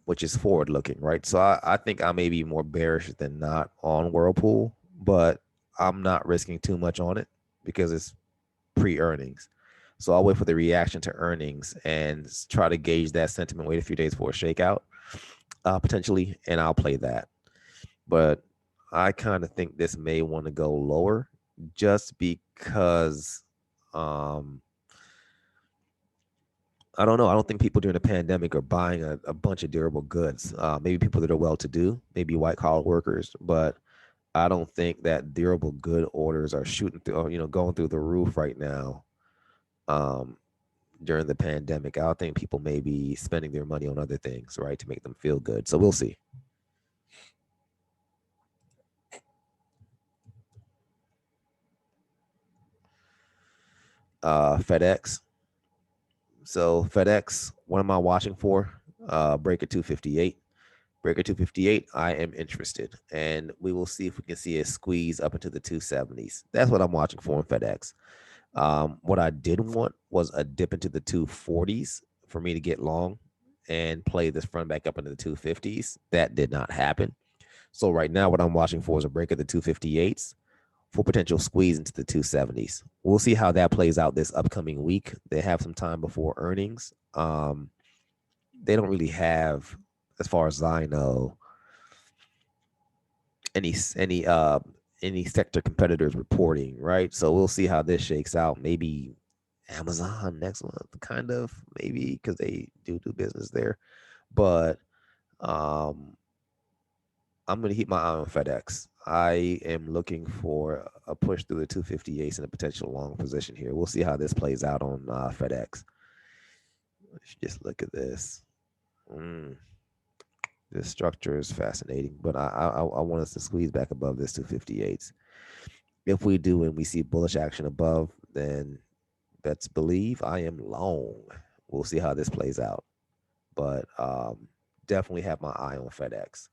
which is forward looking, right? So I think I may be more bearish than not on Whirlpool, but I'm not risking too much on it because it's pre-earnings. So I'll wait for the reaction to earnings and try to gauge that sentiment. Wait a few days for a shakeout, potentially, and I'll play that. But I kind of think this may want to go lower, just because um, I don't know. I don't think people during the pandemic are buying a bunch of durable goods. Maybe people that are well to do, maybe white collar workers, but I don't think that durable good orders are shooting through, or, going through the roof right now. Um, During the pandemic, I think people may be spending their money on other things, right, to make them feel good. So we'll see. FedEx. So FedEx, what am I watching for? Breaker 258. Breaker 258, I am interested. And we will see if we can see a squeeze up into the 270s. That's what I'm watching for in FedEx. What I did want was a dip into the 240s for me to get long and play this front back up into the 250s. That did not happen. So right now, what I'm watching for is a break of the 258s for potential squeeze into the 270s. We'll see how that plays out this upcoming week. They have some time before earnings. They don't really have, as far as I know, any any uh any sector competitors reporting, right? So we'll see how this shakes out. Maybe Amazon next month, kind of, maybe, because they do business there. But um I'm going to keep my eye on FedEx. I am looking for a push through the 258s and a potential long position here. We'll see how this plays out on FedEx. Let's just look at this. Mm, this structure is fascinating, but I want us to squeeze back above this 258s. If we do and we see bullish action above, then bets believe I am long. We'll see how this plays out, but definitely have my eye on FedEx.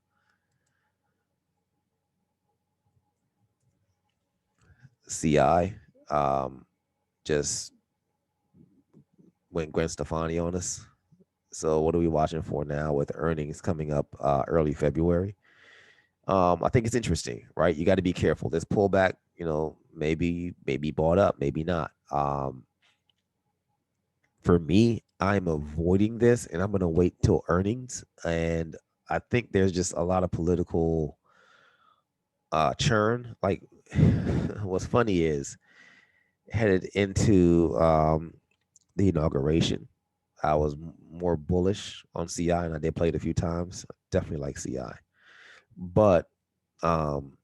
CI, just went Gwen Stefani on us. So what are we watching for now with earnings coming up early February? I think it's interesting, right? You got to be careful. This pullback, maybe bought up, maybe not. For me, I'm avoiding this, and I'm going to wait till earnings. And I think there's just a lot of political churn. Like, what's funny is headed into the inauguration, I was more bullish on CI, and I did play it a few times. Definitely like CI, but um,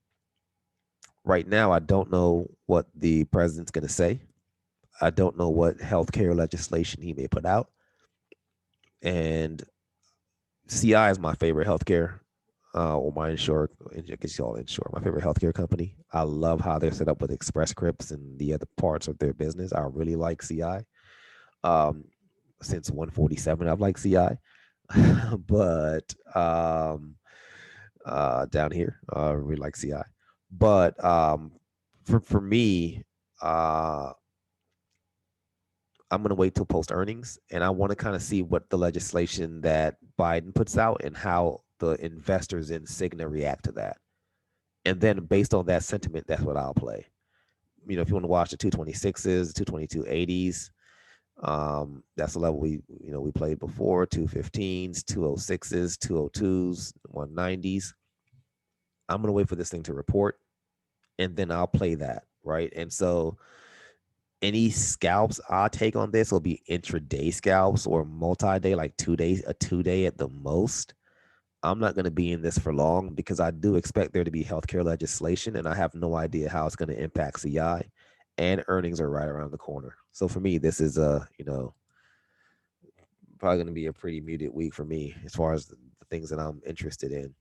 right now I don't know what the president's going to say. I don't know what healthcare legislation he may put out, and CI is my favorite healthcare or my insurer. I guess you all insure my favorite healthcare company. I love how they're set up with Express Scripts and the other parts of their business. I really like CI. Um, since 147, I've liked CI. But down here, we like CI. But for me, I'm gonna wait till post earnings, and I want to kind of see what the legislation that Biden puts out and how the investors in Cigna react to that. And then based on that sentiment, that's what I'll play. If you want to watch the 226s, 22280s, that's the level we played before. 215s, 206s, 202s, 190s. I'm gonna wait for this thing to report, and then I'll play that, right? And so any scalps I take on this will be intraday scalps or multi-day, like 2 days, a 2 day at the most. I'm not going to be in this for long because I do expect there to be healthcare legislation, and I have no idea how it's going to impact CI. And earnings are right around the corner. So for me, this is probably going to be a pretty muted week for me as far as the things that I'm interested in.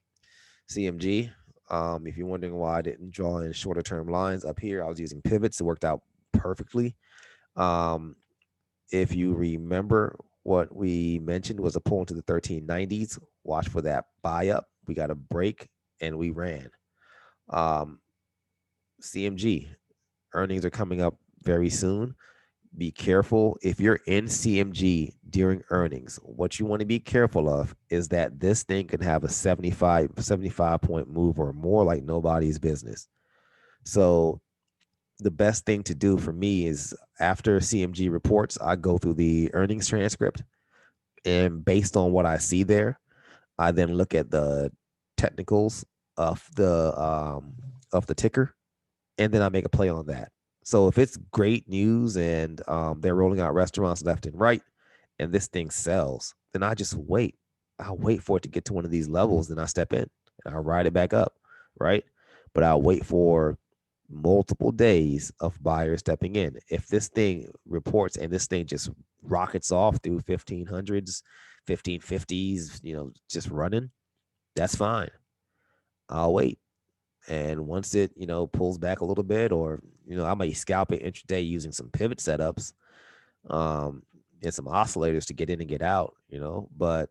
CMG. If you're wondering why I didn't draw in shorter term lines up here, I was using pivots. It worked out perfectly. Um, if you remember, What we mentioned was a pull into the 1390s. Watch for that buy up. We got a break and we ran. Um, CMG earnings are coming up very soon. Be careful if you're in CMG during earnings. What you want to be careful of is that this thing can have a 75 point move or more like nobody's business. So the best thing to do for me is after CMG reports, I go through the earnings transcript, and based on what I see there, I then look at the technicals of the ticker, and then I make a play on that. So if it's great news and they're rolling out restaurants left and right, and this thing sells, then I just wait. I'll wait for it to get to one of these levels, then I step in and I'll ride it back up, right? But I'll wait for multiple days of buyers stepping in. If this thing reports and this thing just rockets off through 1500s, 1550s, just running, that's fine. I'll wait. And once it, pulls back a little bit, or, I might scalp it intraday using some pivot setups, um, and some oscillators to get in and get out, But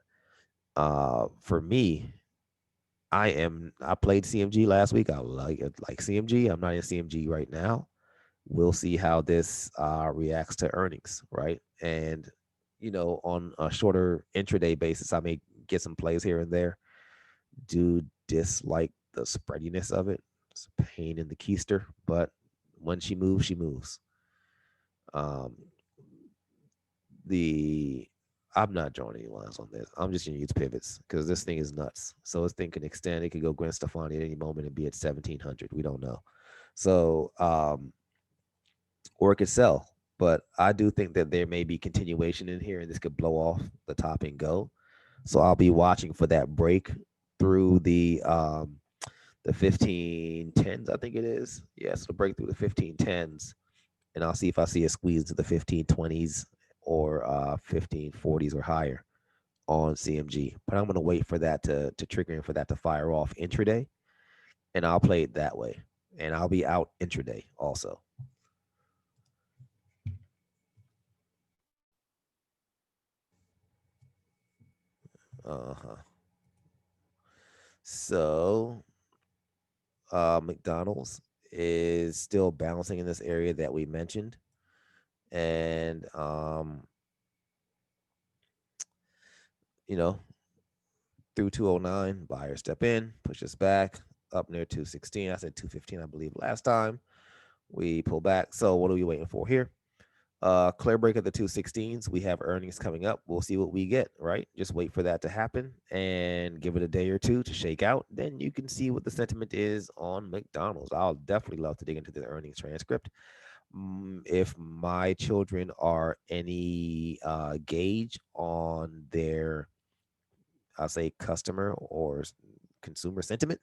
for me, I played CMG last week. I like CMG. I'm not in CMG right now. We'll see how this reacts to earnings, right? And on a shorter intraday basis, I may get some plays here and there. Do dislike the spreadiness of it. It's a pain in the keister, but when she moves, she moves. Um, the I'm not drawing any lines on this. I'm just gonna use pivots because this thing is nuts. So this thing can extend. It could go Gwen Stefani at any moment and be at 1700. We don't know. So or it could sell. But I do think that there may be continuation in here, and this could blow off the top and go. So I'll be watching for that break through the 1510s, I think it is. Yeah, so break through the 1510s, and I'll see if I see a squeeze to the 1520s or 1540s or higher on CMG. But I'm gonna wait for that to trigger and for that to fire off intraday, and I'll play it that way. And I'll be out intraday also. Uh-huh. So McDonald's is still bouncing in this area that we mentioned. And you know, through 209, buyer step in, push us back up near 216. I said 215, I believe, last time. We pull back. So what are we waiting for here? Clear break of the 216s. We have earnings coming up. We'll see what we get, right? Just wait for that to happen and give it a day or two to shake out. Then you can see what the sentiment is on McDonald's. I'll definitely love to dig into the earnings transcript. If my children are any gauge on their, I'll say, customer or consumer sentiment,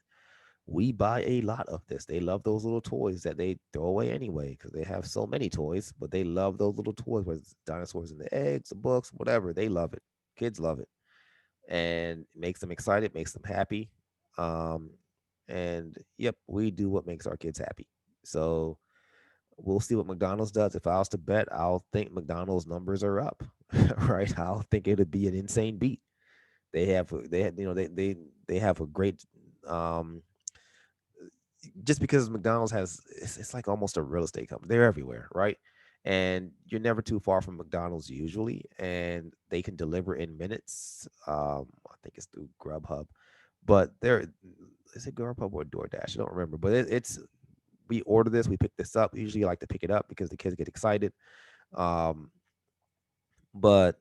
we buy a lot of this. They love those little toys that they throw away anyway because they have so many toys, but they love those little toys, whether it's dinosaurs and the eggs, the books, whatever. They love it. Kids love it. And it makes them excited, makes them happy. Um, and yep, we do what makes our kids happy. So we'll see what McDonald's does. If I was to bet, I'll think McDonald's numbers are up, right? I'll think it'd be an insane beat. They have a great just because McDonald's has it's like almost a real estate company. They're everywhere, right? And you're never too far from McDonald's usually, and they can deliver in minutes. I think it's through Grubhub, but there is it Grubhub or DoorDash? I don't remember, but it's we order this, we pick this up. Usually, I like to pick it up because the kids get excited. Um, but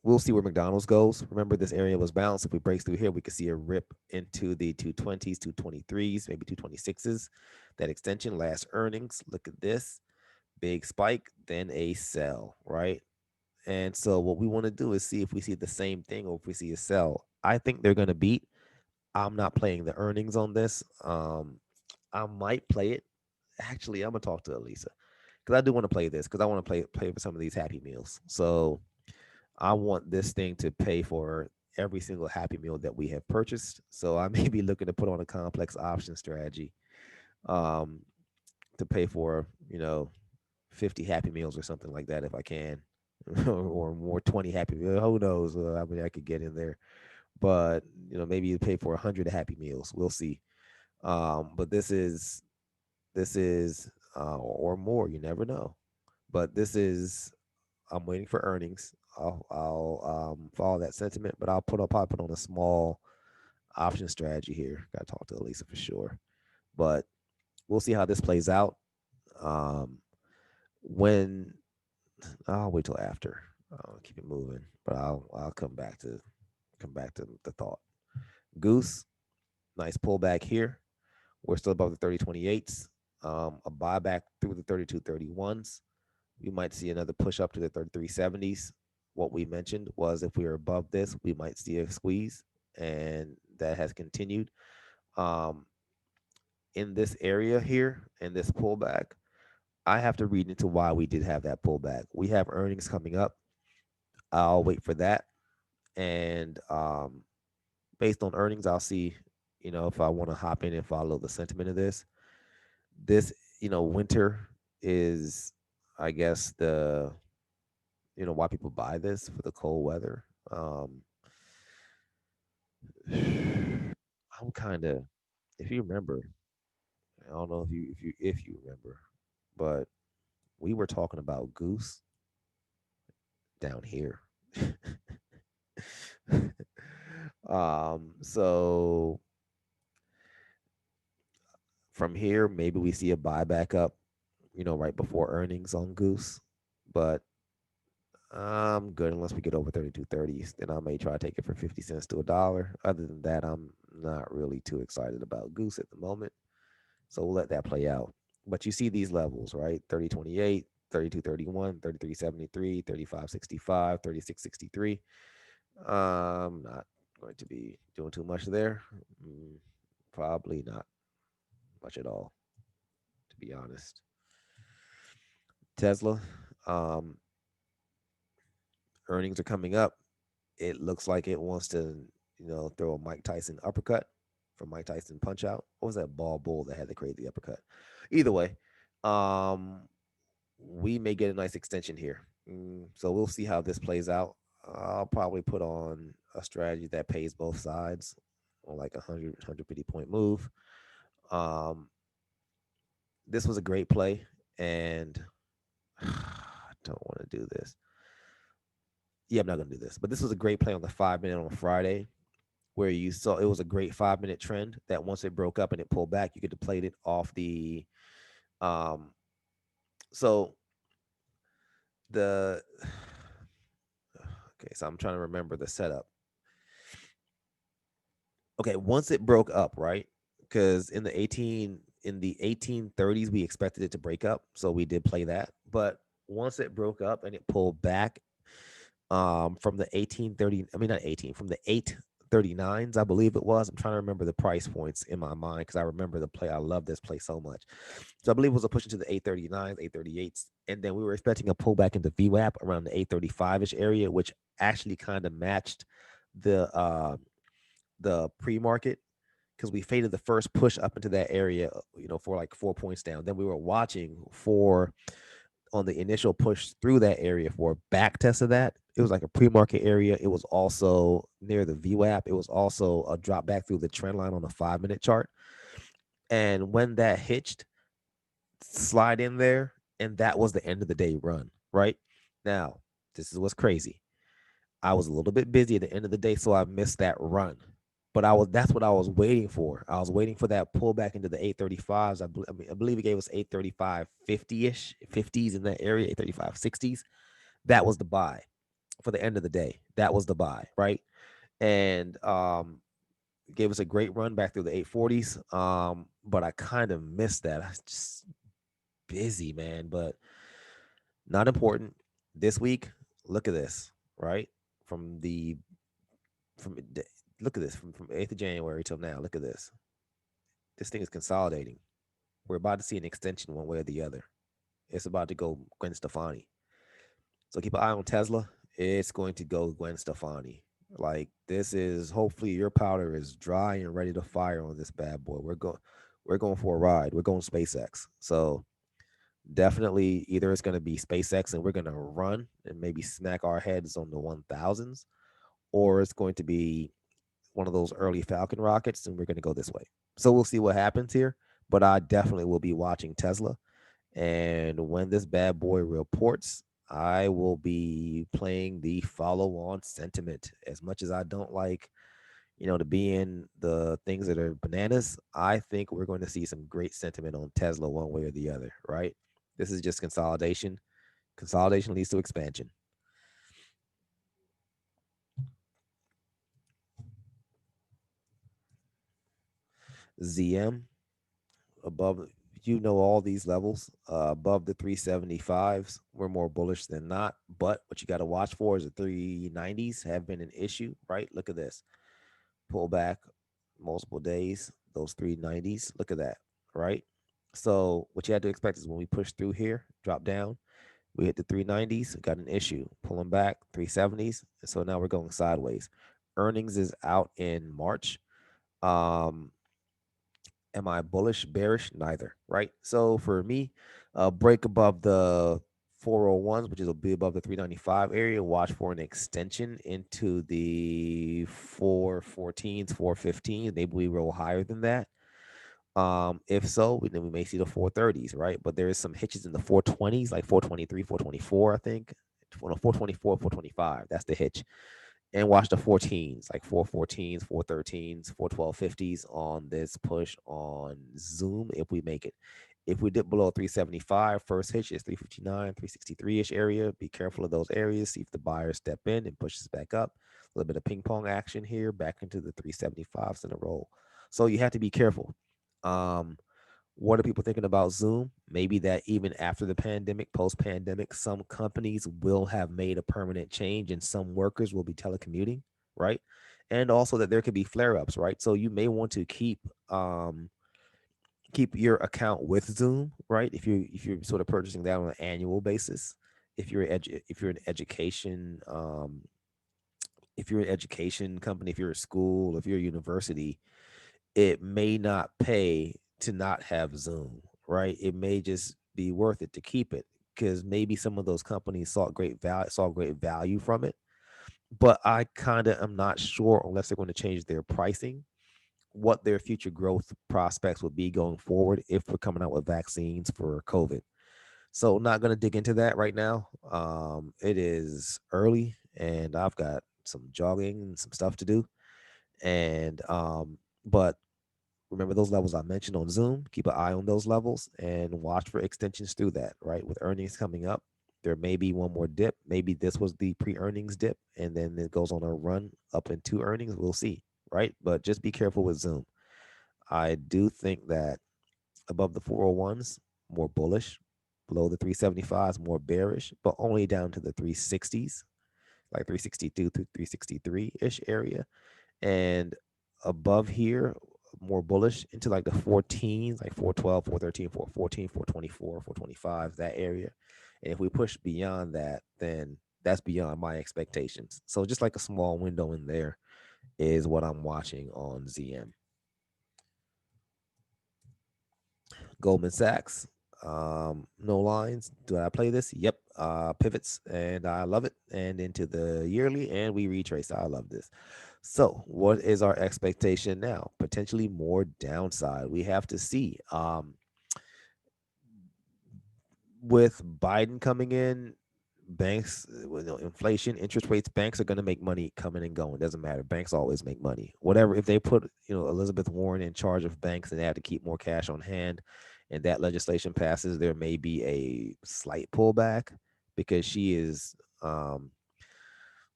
we'll see where McDonald's goes. Remember, this area was balanced. If we break through here, we could see a rip into the 220s, 223s, maybe 226s. That extension, last earnings. Look at this big spike, then a sell, right? And so, what we want to do is see if we see the same thing or if we see a sell. I think they're going to beat. I'm not playing the earnings on this. I might play it. Actually, I'm gonna talk to Elisa because I do want to play this because I want to play for some of these Happy Meals. So I want this thing to pay for every single Happy Meal that we have purchased. So I may be looking to put on a complex option strategy um, to pay for, 50 Happy Meals or something like that if I can. or more 20 Happy Meals. Who knows how many I could get in there? But maybe you pay for 100 Happy Meals. We'll see. But this is or more. You never know. But this is I'm waiting for earnings. I'll follow that sentiment, but I'll probably put on a small option strategy here. Got to talk to Elisa for sure. But we'll see how this plays out. Um, when I'll wait till after. I'll keep it moving, but I'll come back to the thought. Goose, nice pullback here. We're still above the 3028s. A buyback through the 3231s. We might see another push up to the 3370s. What we mentioned was if we are above this, we might see a squeeze, and that has continued. Um, in this area here, in this pullback, I have to read into why we did have that pullback. We have earnings coming up. I'll wait for that, and based on earnings, I'll see, if I want to hop in and follow the sentiment of this. This, winter is, I guess, why people buy this for the cold weather. I'm kind of, if you remember, I don't know if you remember, but we were talking about Goose down here. So from here, maybe we see a buyback up, right before earnings on Goose, but I'm good unless we get over 3230s. Then I may try to take it for 50 cents to a dollar. Other than that, I'm not really too excited about Goose at the moment. So we'll let that play out. But you see these levels, right? 3028, 3231, 3373, 3565, 3663. I'm not going to be doing too much there. Mm, Probably not much at all, to be honest. Tesla, um, earnings are coming up. It looks like it wants to, throw a Mike Tyson uppercut from Mike Tyson Punch Out. What was that ball bull that had the crazy uppercut? Either way, um, we may get a nice extension here. So we'll see how this plays out. I'll probably put on a strategy that pays both sides on like a 150 point move. Um, this was a great play, and I don't want to do this. Yeah, I'm not going to do this, but this was a great play on the 5 minute on Friday where you saw it was a great 5 minute trend that once it broke up and it pulled back, you could have played it off the. Um, so the okay, so I'm trying to remember the setup. Okay, once it broke up, right? Because in the 1830s we expected it to break up, so we did play that. But once it broke up and it pulled back, from the 1830, I mean not 18, from the 839s, I believe it was. I'm trying to remember the price points in my mind because I remember the play. I love this play so much. So I believe it was a push into the 839s, 838s, and then we were expecting a pullback into VWAP around the 835-ish area, which actually kind of matched the pre-market because we faded the first push up into that area, for like 4 points down. Then we were watching for on the initial push through that area for a back test of that. It was like a pre-market area. It was also near the VWAP. It was also a drop back through the trend line on the 5 minute chart. And when that hitched, slide in there, and that was the end of the day run. Right now, this is what's crazy. I was a little bit busy at the end of the day, so I missed that run. But that's what I was waiting for. I was waiting for that pullback into the 835s. I believe it gave us 835 50-ish, 50s in that area, 835 60s. That was the buy for the end of the day. That was the buy, right? And gave us a great run back through the 840s. But I kind of missed that. I was just busy, man. But not important. This week, look at this, right? From the from look at this from 8th of January till now. Look at this. This thing is consolidating. We're about to see an extension one way or the other. It's about to go Gwen Stefani. So keep an eye on Tesla. It's going to go Gwen Stefani. Like this is hopefully your powder is dry and ready to fire on this bad boy. We're going for a ride. We're going SpaceX. So Definitely, either it's going to be SpaceX and we're going to run and maybe smack our heads on the 1000s, or it's going to be one of those early Falcon rockets and we're going to go this way. So we'll see what happens here. But I definitely will be watching Tesla. And when this bad boy reports, I will be playing the follow on sentiment. As much as I don't like, to be in the things that are bananas, I think we're going to see some great sentiment on Tesla one way or the other, right? This is just consolidation. Consolidation leads to expansion. ZM above, all these levels above the 375s. We're more bullish than not. But what you got to watch for is the 390s have been an issue, right? Look at this pull back multiple days, those 390s. Look at that, right? So what you had to expect is when we push through here, drop down, we hit the 390s, got an issue, pulling back 370s, and so now we're going sideways. Earnings is out in March. Um, am I bullish, bearish? Neither, right? So for me, break above the 401s, which is a bit above the 395 area. Watch for an extension into the 414s, 415s. Maybe we roll higher than that. If so, then we may see the 430s, right? But there is some hitches in the 420s, like 423, 424, I think. No, 424, 425. That's the hitch. And watch the 14s, like 414s, 413s, 41250s on this push on Zoom if we make it. If we dip below 375, first hitch is 359, 363-ish area. Be careful of those areas. See if the buyers step in and pushes back up. A little bit of ping pong action here, back into the 375s in a row. So you have to be careful. Um, what are people thinking about Zoom? Maybe that even after the pandemic, post pandemic, some companies will have made a permanent change and some workers will be telecommuting, right? And also that there could be flare ups, right? So you may want to keep your account with Zoom, right? If you're sort of purchasing that on an annual basis. If you're an education if you're an education company, if you're a school, if you're a university, it may not pay to not have Zoom, right? It may just be worth it to keep it because maybe some of those companies saw great value from it. But I kind of am not sure unless they're going to change their pricing, what their future growth prospects would be going forward if we're coming out with vaccines for COVID. So not going to dig into that right now. It is early and I've got some jogging and some stuff to do. And but remember those levels I mentioned on Zoom. Keep an eye on those levels and watch for extensions through that, right? With earnings coming up, there may be one more dip. Maybe this was the pre earnings dip and then it goes on a run up into earnings. We'll see, right? But just be careful with Zoom. I do think that above the 401s, more bullish, below the 375s, more bearish, but only down to the 360s, like 362 to 363 ish area. And above here, more bullish into like the 14s, like 412, 413, 414, 424, 425, that area. And if we push beyond that, then that's beyond my expectations. So just like a small window in there is what I'm watching on ZM. Goldman Sachs. No lines. Do I play this? Yep. Pivots, and I love it. And into the yearly, and we retrace. I love this. So, what is our expectation now? Potentially more downside. We have to see. With Biden coming in, banks, inflation, interest rates, banks are going to make money coming and going. Doesn't matter. Banks always make money. Whatever. If they put, Elizabeth Warren in charge of banks and they have to keep more cash on hand, and that legislation passes, there may be a slight pullback because she is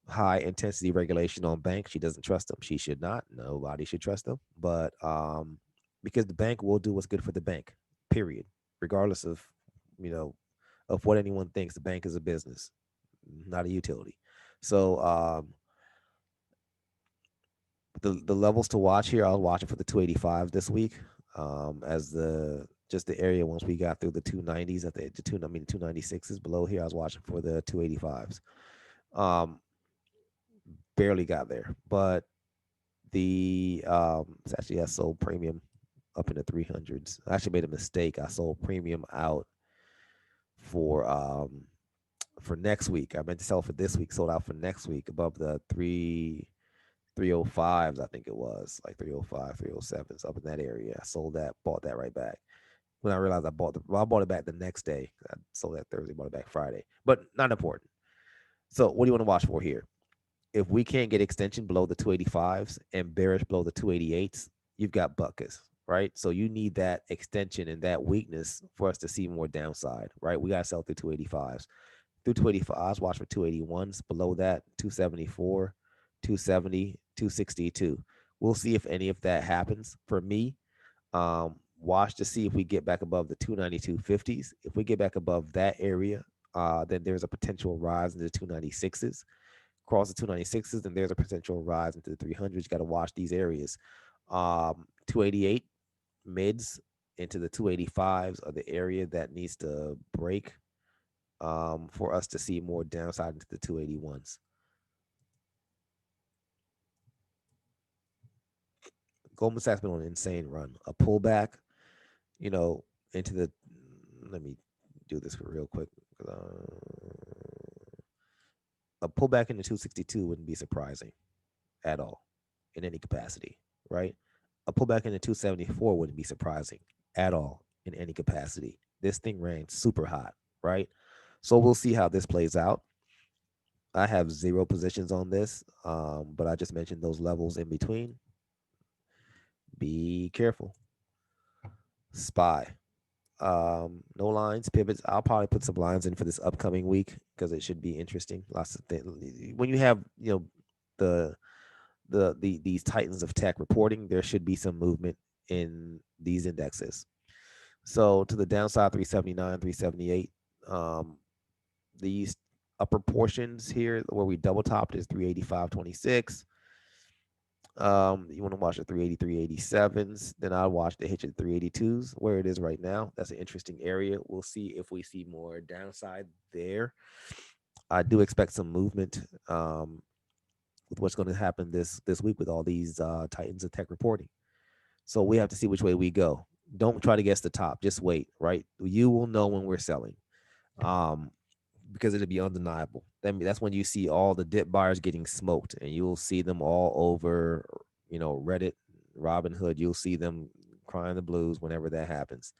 high intensity regulation on banks. She doesn't trust them. She should not. Nobody should trust them. But because the bank will do what's good for the bank, period, regardless you know, of what anyone thinks. The bank is a business, not a utility. So the levels to watch here, I was watching for the 285 this week, as the area once we got through the 290s at the 296s below here. I was watching for the 285s. Um, barely got there, but it's actually I sold premium up in the 300s. I actually made a mistake. I sold premium out for next week. I meant to sell for this week, sold out for next week above the 305s, I think it was like 305, 307s up in that area. I sold that, bought that right back. When I realized I bought it back the next day. I sold that Thursday, bought it back Friday, but not important. So what do you want to watch for here? If we can't get extension below the 285s and bearish below the 288s, you've got buckets, right? So you need that extension and that weakness for us to see more downside, right? We got to sell through 285s. Through 285s, watch for 281s. Below that, 274, 270, 262. We'll see if any of that happens. For me, watch to see if we get back above the 292.50s. If we get back above that area, then there's a potential rise into the 296s. Cross the 296s, then there's a potential rise into the 300s. You got to watch these areas. 288 mids into the 285s are the area that needs to break for us to see more downside into the 281s. Goldman Sachs been on an insane run. A pullback, into the. Let me do this real quick. A pullback into 262 wouldn't be surprising at all in any capacity, right? A pullback into 274 wouldn't be surprising at all in any capacity. This thing ran super hot, right? So we'll see how this plays out. I have 0 positions on this, but I just mentioned those levels in between. Be careful. SPY. No lines, pivots. I'll probably put some lines in for this upcoming week because it should be interesting. Lots of things. When you have, these titans of tech reporting, there should be some movement in these indexes. So to the downside, 379, 378. These upper portions here where we double topped is 385.26. You want to watch the 380, 387s. Then I'll watch the hitch at 382s, where it is right now. That's an interesting area. We'll see if we see more downside there. I do expect some movement with what's going to happen this week with all these titans of tech reporting. So we have to see which way we go. Don't try to guess the top. Just wait, right? You will know when we're selling. Because it'll be undeniable. That's when you see all the dip buyers getting smoked, and you'll see them all over, Reddit, Robinhood. You'll see them crying the blues whenever that happens.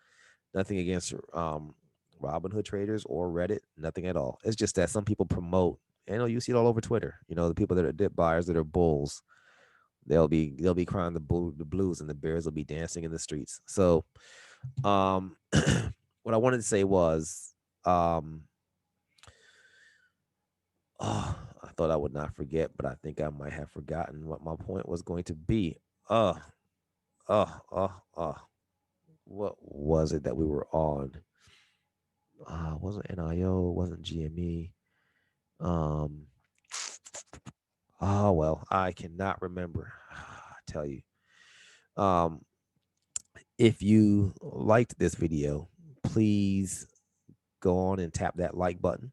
Nothing against Robinhood traders or Reddit, nothing at all. It's just that some people promote, and you see it all over Twitter. The people that are dip buyers that are bulls, they'll be crying the blues, and the bears will be dancing in the streets. So, what I wanted to say was, I thought I would not forget, but I think I might have forgotten what my point was going to be. Uh, uh, uh, uh. What was it that we were on? Wasn't NIO, wasn't GME. Um, oh well, I cannot remember. I tell you. Um, if you liked this video, please go on and tap that like button.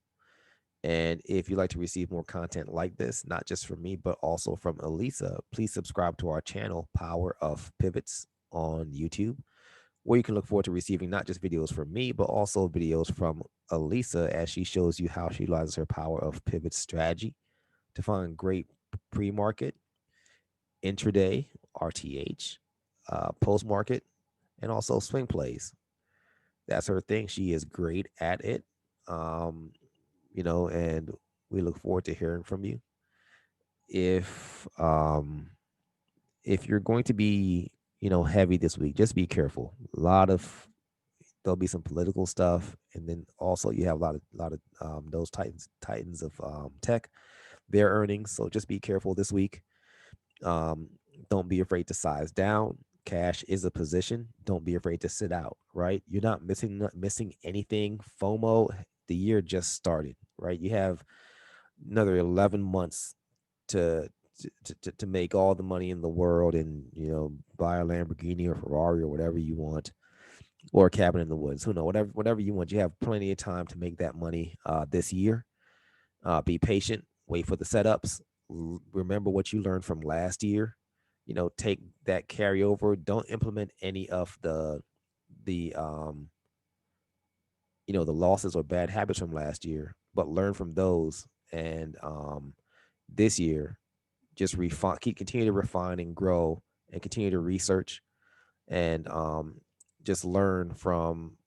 And if you'd like to receive more content like this, not just from me, but also from Elisa, please subscribe to our channel, Power of Pivots, on YouTube, where you can look forward to receiving not just videos from me, but also videos from Elisa as she shows you how she utilizes her Power of Pivot strategy to find great pre-market, intraday, RTH, post-market, and also swing plays. That's her thing. She is great at it. Um, and we look forward to hearing from you. If you're going to be, heavy this week, just be careful. There'll be some political stuff, and then also you have a lot of those titans of tech, their earnings. So just be careful this week. Don't be afraid to size down. Cash is a position. Don't be afraid to sit out. Right, you're not missing anything. FOMO. The year just started. Right, you have another 11 months to make all the money in the world and buy a Lamborghini or Ferrari or whatever you want, or a cabin in the woods. Who knows? Whatever you want. You have plenty of time to make that money this year. Be patient. Wait for the setups. Remember what you learned from last year. Take that carryover. Don't implement any of the the losses or bad habits from last year, but learn from those. And this year, just refine, continue to refine and grow, and continue to research, and just learn from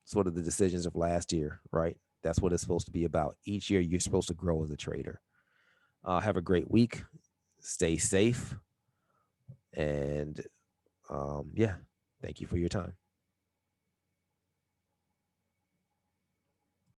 sort of the decisions of last year, right? That's what it's supposed to be about. Each year, you're supposed to grow as a trader. Have a great week. Stay safe. And yeah, thank you for your time.